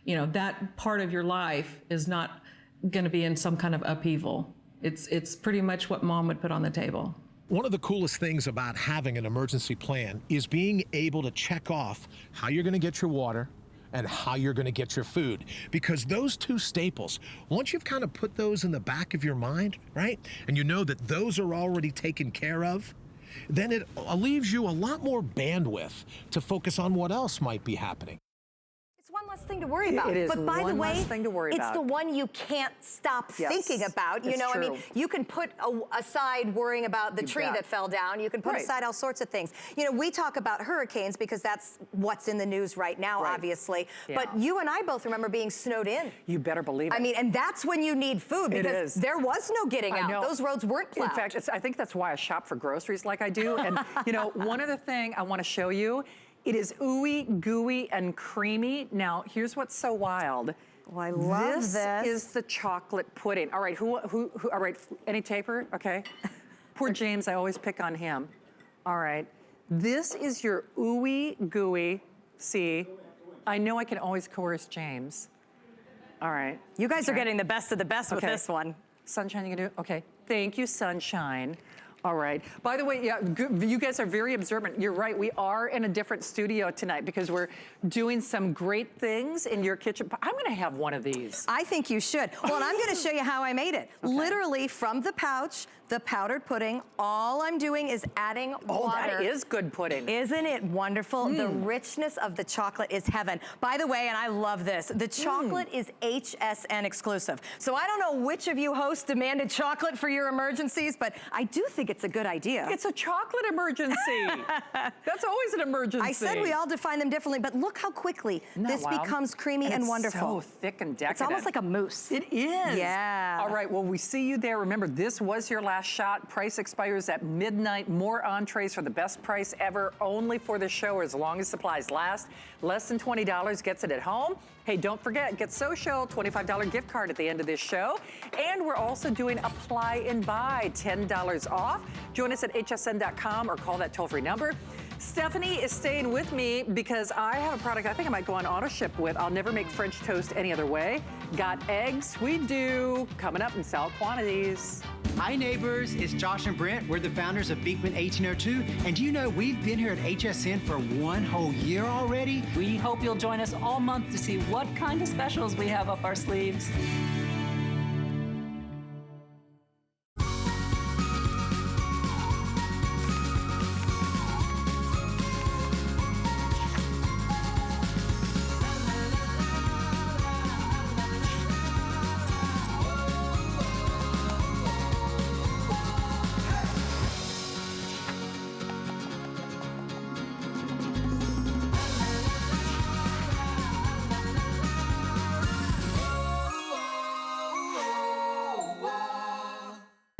You know, that part of your life is not going to be in some kind of upheaval. It's pretty much what mom would put on the table. One of the coolest things about having an emergency plan is being able to check off how you're going to get your water and how you're going to get your food. Because those two staples, once you've kind of put those in the back of your mind, right, and you know that those are already taken care of, then it leaves you a lot more bandwidth to focus on what else might be happening. It's one less thing to worry about. It is but by the way, less thing to worry about. It's the one you can't stop thinking about. You know, I mean, you can put aside worrying about the tree that fell down. You can put aside all sorts of things. You know, we talk about hurricanes because that's what's in the news right now, obviously. But you and I both remember being snowed in. You better believe it. I mean, and that's when you need food, because there was no getting out. Those roads weren't plowed. In fact, I think that's why I shop for groceries like I do. And you know, one other thing I want to show you. It is ooey, gooey, and creamy. Now, here's what's so wild. Oh, I love this. This is the chocolate pudding. All right, who all right, any taper? Okay. Poor James, I always pick on him. All right. This is your ooey, gooey. See, I know I can always coerce James. All right. You guys are getting the best of the best with this one. Sunshine, you can do it? Okay. Thank you, Sunshine. All right. By the way, you guys are very observant. You're right. We are in a different studio tonight because we're doing some great things in your kitchen. I'm going to have one of these. I think you should. Well, and I'm going to show you how I made it. Literally from the pouch, the powdered pudding. All I'm doing is adding water. Oh, that is good pudding. Isn't it wonderful? The richness of the chocolate is heaven. By the way, and I love this, the chocolate is HSN exclusive. So I don't know which of you hosts demanded chocolate for your emergencies, but I do think it's a good idea. It's a chocolate emergency. That's always an emergency. I said we all define them differently, but look how quickly this becomes creamy and wonderful. It's so thick and decadent. It's almost like a mousse. It is. Yeah. All right, well, we see you there. Remember, this was your last shot. Price expires at midnight. More entrees for the best price ever, only for the show, as long as supplies last. Less than $20 gets it at home. Hey, don't forget, get social, $25 gift card at the end of this show. And we're also doing apply and buy, $10 off. Join us at hsn.com or call that toll-free number. Stephanie is staying with me because I have a product I think I might go on auto ship with. I'll never make French toast any other way. Got eggs? We do. Coming up in small quantities. Hi neighbors, it's Josh and Brent. We're the founders of Beekman 1802. And do you know we've been here at HSN for 1 whole year already? We hope you'll join us all month to see what kind of specials we have up our sleeves.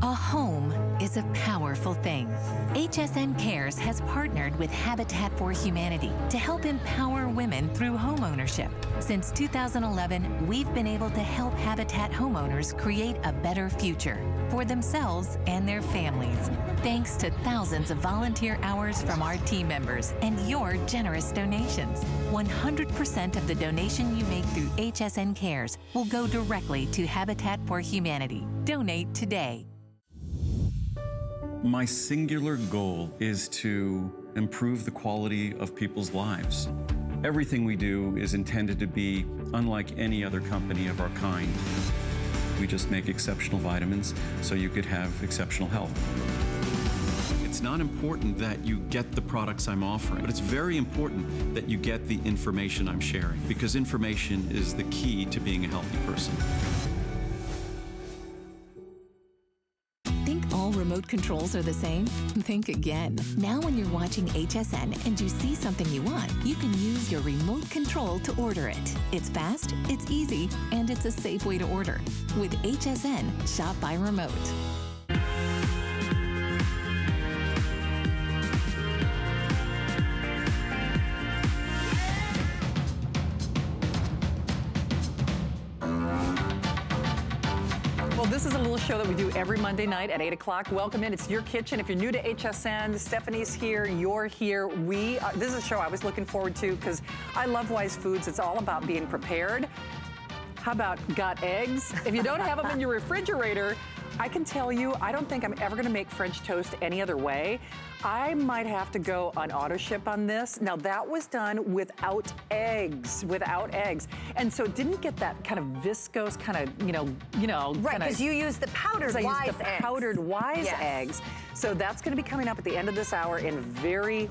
A home is a powerful thing. HSN Cares has partnered with Habitat for Humanity to help empower women through homeownership. Since 2011, we've been able to help Habitat homeowners create a better future for themselves and their families, thanks to thousands of volunteer hours from our team members and your generous donations. 100% of the donation you make through HSN Cares will go directly to Habitat for Humanity. Donate today. My singular goal is to improve the quality of people's lives. Everything we do is intended to be unlike any other company of our kind. We just make exceptional vitamins so you could have exceptional health. It's not important that you get the products I'm offering, but it's very important that you get the information I'm sharing, because information is the key to being a healthy person. All remote controls are the same? Think again. Now when you're watching HSN and you see something you want, you can use your remote control to order it. It's fast, it's easy, and it's a safe way to order. With HSN, shop by remote. Well, this is a little show that we do every Monday night at 8 o'clock. Welcome in. It's your kitchen. If you're new to HSN, Stephanie's here, you're here. This is a show I was looking forward to because I love Wise Foods. It's all about being prepared. How about got eggs? If you don't have them in your refrigerator, I can tell you, I don't think I'm ever gonna make French toast any other way. I might have to go on auto ship on this. Now that was done without eggs, And so it didn't get that kind of viscose kind of, you know. Right, because you use the powdered Wise eggs. Powdered Wise eggs. So that's gonna be coming up at the end of this hour in very,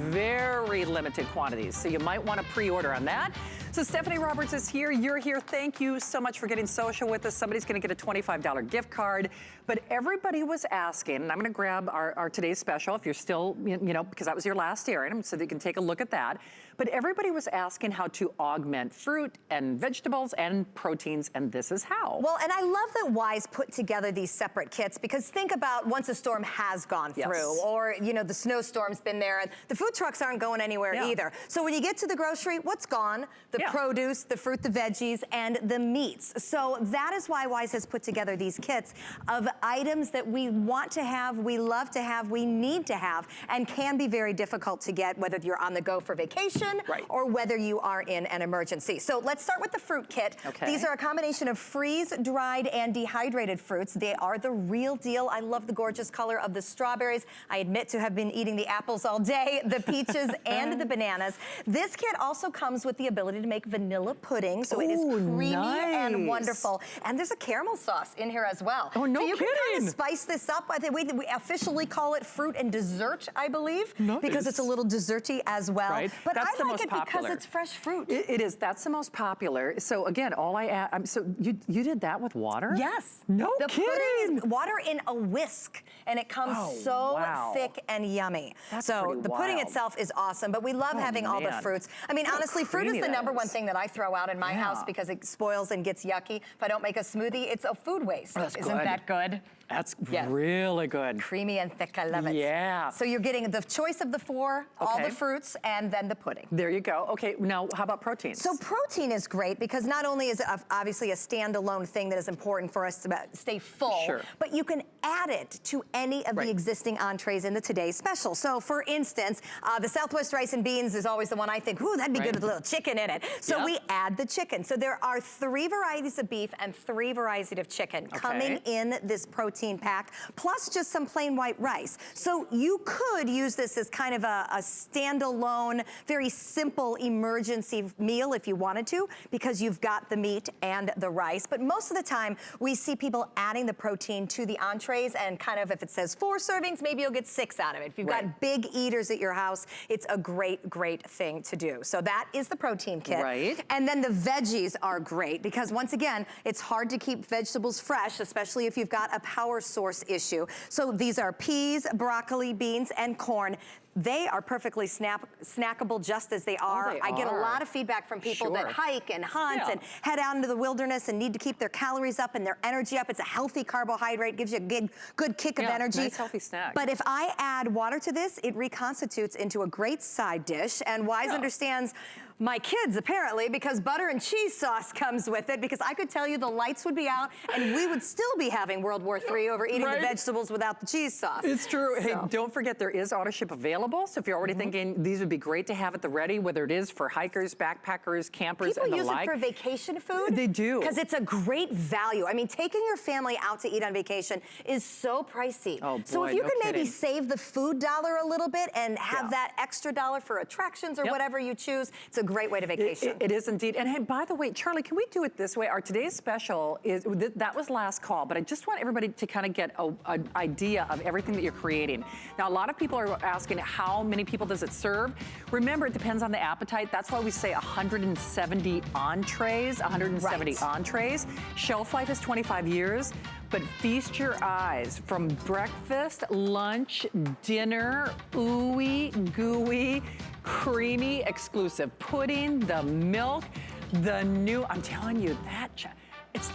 very limited quantities. So you might wanna pre-order on that. So Stephanie Roberts is here, you're here. Thank you so much for getting social with us. Somebody's gonna get a $25 gift card. But everybody was asking, and I'm gonna grab our today's special if you're still, because that was your last airing, so that you can take a look at that. But everybody was asking how to augment fruit and vegetables and proteins, and this is how. Well, and I love that Wise put together these separate kits, because think about once a storm has gone through, or the snowstorm's been there, and the food trucks aren't going anywhere either. So when you get to the grocery, what's gone? The produce, the fruit, the veggies, and the meats. So that is why Wise has put together these kits of items that we want to have, we love to have, we need to have, and can be very difficult to get, whether you're on the go for vacation or whether you are in an emergency. So let's start with the fruit kit. Okay. These are a combination of freeze-dried and dehydrated fruits. They are the real deal. I love the gorgeous color of the strawberries. I admit to have been eating the apples all day, the peaches and the bananas. This kit also comes with the ability to make vanilla pudding, so it is creamy and wonderful. And there's a caramel sauce in here as well. Oh, no so you kidding. can kind of spice this up. I think we officially call it fruit and dessert, I believe, because it's a little desserty as well. Right. But That's I like it because it's fresh fruit. It is. That's the most popular. So again, all I add. So you did that with water? Yes. No the kidding. pudding is water in a whisk, and it comes so thick and yummy. That's so pretty the pudding wild. itself is awesome, but we love having all the fruits. I mean, honestly, fruit is the number one thing that I throw out in my house because it spoils and gets yucky. If I don't make a smoothie, it's a food waste. That's Isn't that good? That's Yeah. really good. Creamy and thick, I love it. Yeah. So you're getting the choice of the 4, all Okay. the fruits, and then the pudding. There you go. Okay, now how about proteins? So protein is great because not only is it obviously a standalone thing that is important for us to stay full, Sure. but you can add it to any of the existing entrees in the Today's Special. So for instance, the Southwest rice and beans is always the one I think, ooh, that'd be good with a little chicken in it. So we add the chicken. So there are 3 varieties of beef and 3 varieties of chicken coming in this protein pack, plus just some plain white rice. So you could use this as kind of a standalone, very simple emergency meal if you wanted to, because you've got the meat and the rice. But most of the time, we see people adding the protein to the entrees, and kind of if it says 4 servings, maybe you'll get 6 out of it. If you've got big eaters at your house, it's a great, great thing to do. So that is the protein kit. Right. And then the veggies are great because once again, it's hard to keep vegetables fresh, especially if you've got a power source issue. So these are peas, broccoli, beans, and corn. They are perfectly snackable just as they are. I get a lot of feedback from people that hike and hunt and head out into the wilderness and need to keep their calories up and their energy up. It's a healthy carbohydrate, gives you a good kick of energy. Nice healthy snack. But if I add water to this, it reconstitutes into a great side dish. And Wise understands my kids, apparently, because butter and cheese sauce comes with it, because I could tell you the lights would be out and we would still be having World War III over eating the vegetables without the cheese sauce. It's true. So. Hey, don't forget there is auto ship available. So if you're already thinking these would be great to have at the ready, whether it is for hikers, backpackers, campers, People and the use like. it for vacation food. They do. Because it's a great value. I mean, taking your family out to eat on vacation is so pricey. Oh, boy, so if you no could maybe kidding. save the food dollar a little bit and have that extra dollar for attractions or whatever you choose, it's a great way to vacation. It is indeed. And hey, by the way, Charlie, can we do it this way? Our today's special is, that was last call, but I just want everybody to kind of get an idea of everything that you're creating. Now, a lot of people are asking how many people does it serve? Remember, it depends on the appetite. That's why we say 170 entrees, 170 entrees. Shelf life is 25 years. But feast your eyes from breakfast, lunch, dinner, ooey, gooey, creamy, exclusive pudding, the milk, the new, I'm telling you,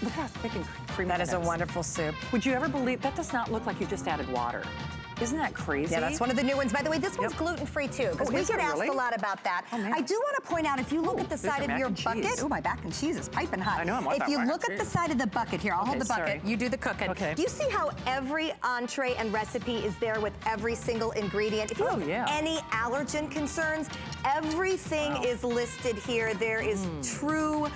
look how thick and creamy that is. A wonderful soup. Would you ever believe, that does not look like you just added water. Isn't that crazy? Yeah, that's one of the new ones. By the way, this one's gluten-free too, because we get asked a lot about that. I do want to point out, if you look at the side of your bucket, my mac and cheese is piping hot. I know, I'm on If you look at the side of the bucket here, I'll hold the bucket, you do the cooking. Do you see how every entree and recipe is there with every single ingredient? If you have any allergen concerns, everything is listed here. There is true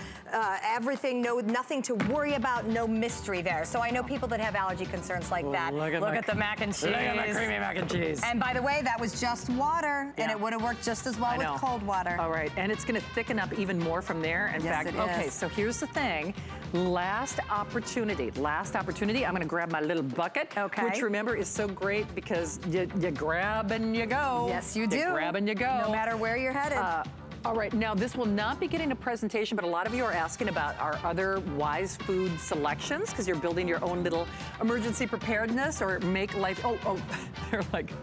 everything, nothing to worry about, no mystery there. So I know people that have allergy concerns like that. Look at the mac and cheese. Look at my creamy mac and cheese. And by the way, that was just water, and it would have worked just as well with cold water. All right, and it's gonna thicken up even more from there. In fact, okay, so here's the thing. Last opportunity. I'm gonna grab my little bucket, which remember is so great because you grab and you go. Yes, you do. You grab and you go. No matter where you're headed. All right, now this will not be getting a presentation, but a lot of you are asking about our other Wise food selections because you're building your own little emergency preparedness or make life, they're like,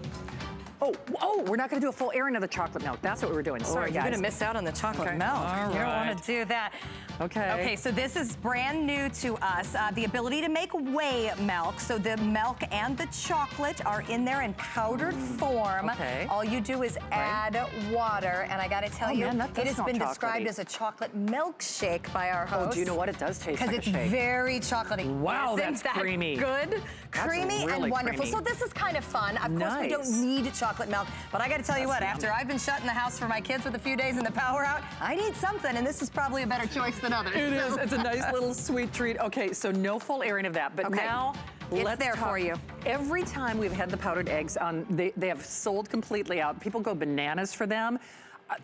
we're not gonna do a full airing of the chocolate milk. That's what we were doing. Sorry, guys. You're gonna miss out on the chocolate milk. All you don't wanna do that. Okay, so this is brand new to us. The ability to make whey milk. So the milk and the chocolate are in there in powdered form. All you do is add water, and I gotta tell you, it has been described as a chocolate milkshake by our host. Oh, do you know what? It does taste like a shake. Because it's very chocolatey. Wow, Isn't that creamy. Good, creamy, really and wonderful. creamy. So this is kind of fun. Of course, we don't need chocolate milk, but I gotta tell you what, after I've been shut in the house for my kids with a few days and the power out, I need something, and this is probably a better choice than others. It is. It's a nice little sweet treat. Okay, so no full airing of that, but now let's there talk. for you. Every time we've had the powdered eggs on, they have sold completely out. People go bananas for them.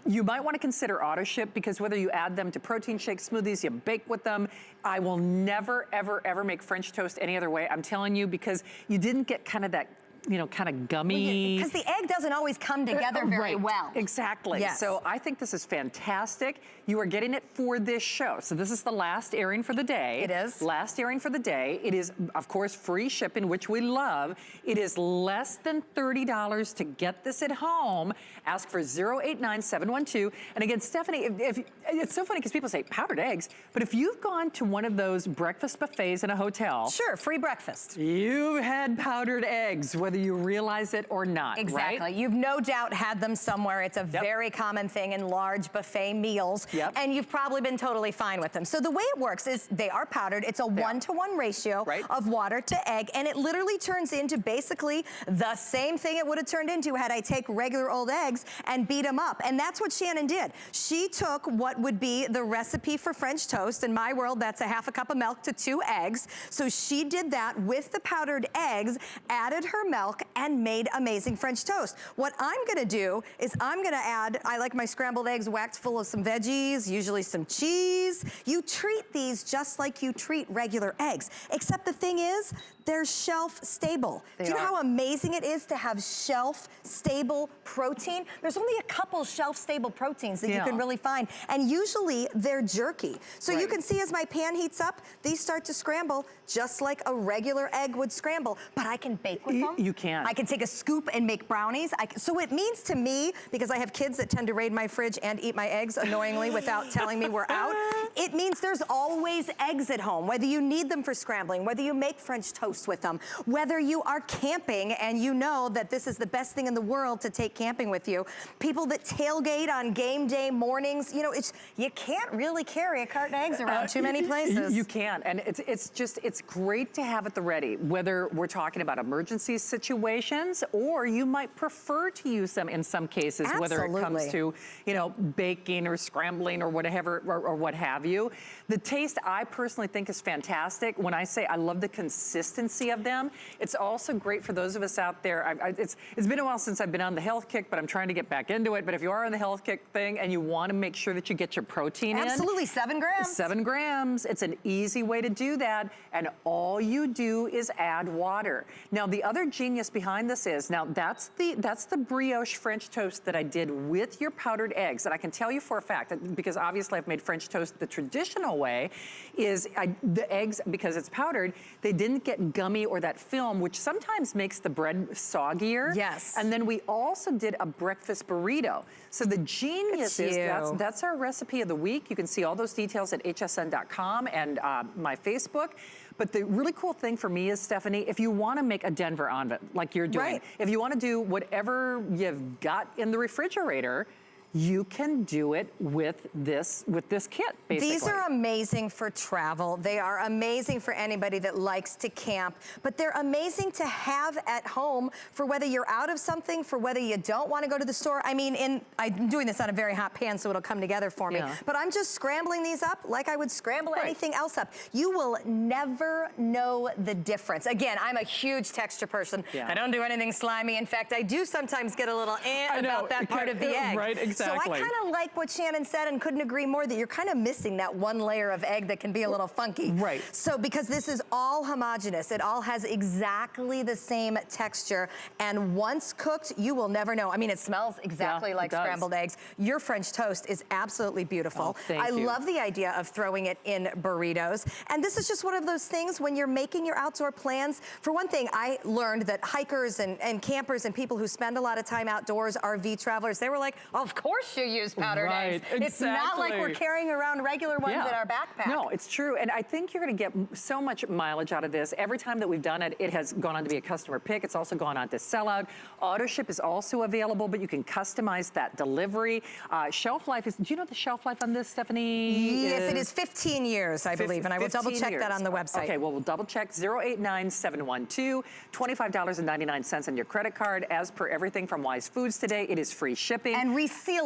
You might want to consider auto ship because whether you add them to protein shake smoothies, you bake with them. I will never, ever, ever make French toast any other way. I'm telling you, because you didn't get kind of that you know, kind of gummy. Because the egg doesn't always come together very Right. well. Exactly. Yes. So I think this is fantastic. You are getting it for this show. So this is the last airing for the day. It is. Last airing for the day. It is, of course, free shipping, which we love. It is less than $30 to get this at home. Ask for 089712. And again, Stephanie, if it's so funny because people say powdered eggs, but if you've gone to one of those breakfast buffets in a hotel, Sure, free breakfast. you've had powdered eggs, whether you realize it or not. Exactly. Right? You've no doubt had them somewhere. It's a very common thing in large buffet meals. Yep. And you've probably been totally fine with them. So the way it works is they are powdered. It's a 1-to-1 ratio Right. of water to egg. And it literally turns into basically the same thing it would have turned into had I take regular old eggs and beat them up. And that's what Shannon did. She took what would be the recipe for French toast. In my world, that's a half a cup of milk to 2 eggs. So she did that with the powdered eggs, added her milk, and made amazing French toast. What I'm gonna do is I'm gonna add, I like my scrambled eggs waxed full of some veggies, usually some cheese. You treat these just like you treat regular eggs, except the thing is, they're shelf stable. Do you know how amazing it is to have shelf stable protein? There's only a couple shelf stable proteins that you can really find, and usually they're jerky. So you can see as my pan heats up, these start to scramble just like a regular egg would scramble, but I can bake with them. You can. I can take a scoop and make brownies. So it means to me, because I have kids that tend to raid my fridge and eat my eggs annoyingly without telling me we're out, it means there's always eggs at home, whether you need them for scrambling, whether you make French toast with them, whether you are camping and you know that this is the best thing in the world to take camping with you. People that tailgate on game day mornings, you know, you can't really carry a carton of eggs around too many places. You can't, and it's great to have at the ready, whether we're talking about emergency situations or you might prefer to use them in some cases, whether it comes to, you know, baking or scrambling or whatever, or what have you. The taste I personally think is fantastic. When I say I love the consistency of them, it's also great for those of us out there. It's been a while since I've been on the health kick, but I'm trying to get back into it. But if you are on the health kick thing and you want to make sure that you get your protein in. Absolutely, 7 grams. 7 grams. It's an easy way to do that. And all you do is add water. Now, the other genius behind this is, now that's the brioche French toast that I did with your powdered eggs. And I can tell you for a fact, that because obviously I've made French toast the traditional way, is the eggs, because it's powdered, they didn't get gummy or that film, which sometimes makes the bread soggier. Yes. And then we also did a breakfast burrito. So the genius is that's our recipe of the week. You can see all those details at hsn.com and my Facebook. But the really cool thing for me is, Stephanie, if you want to make a Denver omelet like you're doing, if you want to do whatever you've got in the refrigerator, you can do it with this kit, basically. These are amazing for travel. They are amazing for anybody that likes to camp, but they're amazing to have at home for whether you're out of something, for whether you don't want to go to the store. I mean, I'm doing this on a very hot pan, so it'll come together for me. But I'm just scrambling these up like I would scramble anything else up. You will never know the difference. Again, I'm a huge texture person. I don't do anything slimy. In fact, I do sometimes get a little about that part of the egg. Right, exactly. So I kind of like what Shannon said and couldn't agree more that you're kind of missing that one layer of egg that can be a little funky. Right. So because this is all homogeneous, it all has exactly the same texture, and once cooked, you will never know. I mean, it smells exactly like scrambled eggs. Your French toast is absolutely beautiful. I love the idea of throwing it in burritos, and this is just one of those things when you're making your outdoor plans. For one thing, I learned that hikers and campers and people who spend a lot of time outdoors, RV travelers, they were like, of course you use powdered eggs. It's not like we're carrying around regular ones in our backpack. No, it's true. And I think you're going to get so much mileage out of this. Every time that we've done it, it has gone on to be a customer pick. It's also gone on to sell out. Auto ship is also available, but you can customize that delivery. Shelf life is, do you know the shelf life on this, Stephanie? Yes, it is 15 years, I believe, and I will double check that on the website. Okay, well, we'll double check. 089712, $25.99 on your credit card. As per everything from Wise Foods today, it is free shipping. And resealable.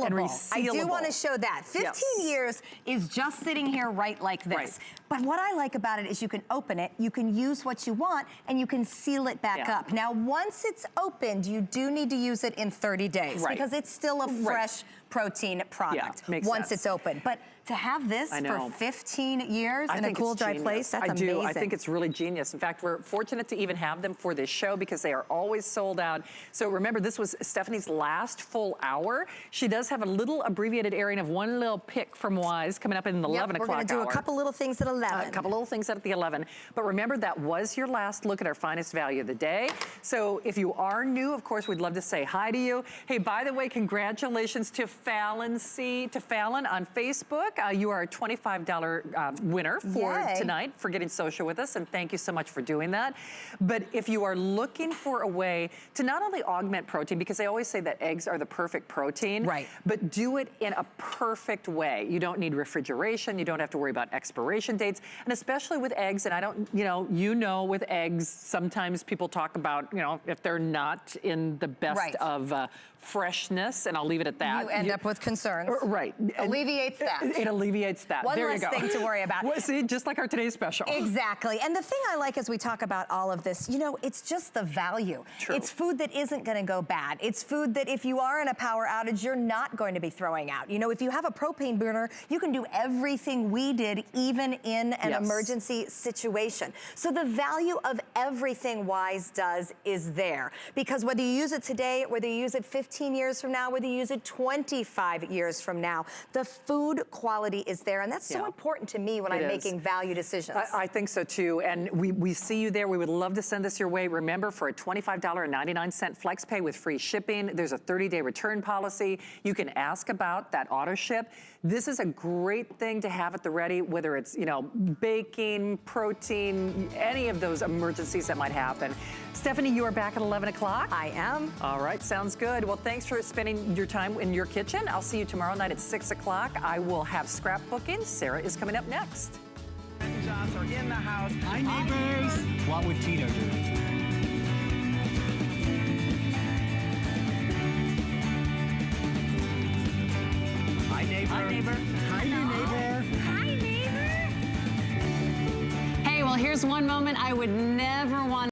I do want to show that. 15 years is just sitting here right like this. But what I like about it is you can open it, you can use what you want, and you can seal it back up. Now, once it's opened, you do need to use it in 30 days because it's still a fresh protein product makes once sense. it's open. But to have this for 15 years in a cool, dry place, that's amazing. I think it's really genius. In fact, we're fortunate to even have them for this show because they are always sold out. So remember, this was Stephanie's last full hour. She does have a little abbreviated airing of one little pick from Wise coming up in the 11 o'clock hour. We're going to do a couple little things at 11. A couple little things at the 11. But remember, that was your last look at our finest value of the day. So if you are new, of course, we'd love to say hi to you. Hey, by the way, congratulations to Fallon on Facebook. You are a $25 winner for tonight for getting social with us, and thank you so much for doing that. But if you are looking for a way to not only augment protein, because they always say that eggs are the perfect protein, right, but do it in a perfect way. You don't need refrigeration. You don't have to worry about expiration dates, and especially with eggs. And I don't, with eggs, sometimes people talk about, if they're not in the best of freshness, and I'll leave it at that. You end up with concerns. Right. Alleviates that. It alleviates that. One there less you go. thing to worry about. Well, see, just like our today's special. Exactly. And the thing I like as we talk about all of this, it's just the value. True. It's food that isn't going to go bad. It's food that if you are in a power outage, you're not going to be throwing out. If you have a propane burner, you can do everything we did, even in an emergency situation. So the value of everything Wise does is there. Because whether you use it today, whether you use it 15 years from now, whether you use it 25 years from now, the food quality is there. And that's so important to me when I'm making value decisions. I think so too. And we see you there. We would love to send this your way. Remember, for a $25.99 flex pay with free shipping, there's a 30-day return policy. You can ask about that auto ship. This is a great thing to have at the ready, whether it's, baking, protein, any of those emergencies that might happen. Stephanie, you are back at 11 o'clock? I am. All right, sounds good. Well, thanks for spending your time in your kitchen. I'll see you tomorrow night at 6 o'clock. I will have scrapbooking. Sarah is coming up next. Shots are in the house. Hi, neighbors. What would Tito do? Hi, neighbor. Hi, neighbor. Hi, neighbor. Hi, neighbor. Hey, well, here's one moment I would never want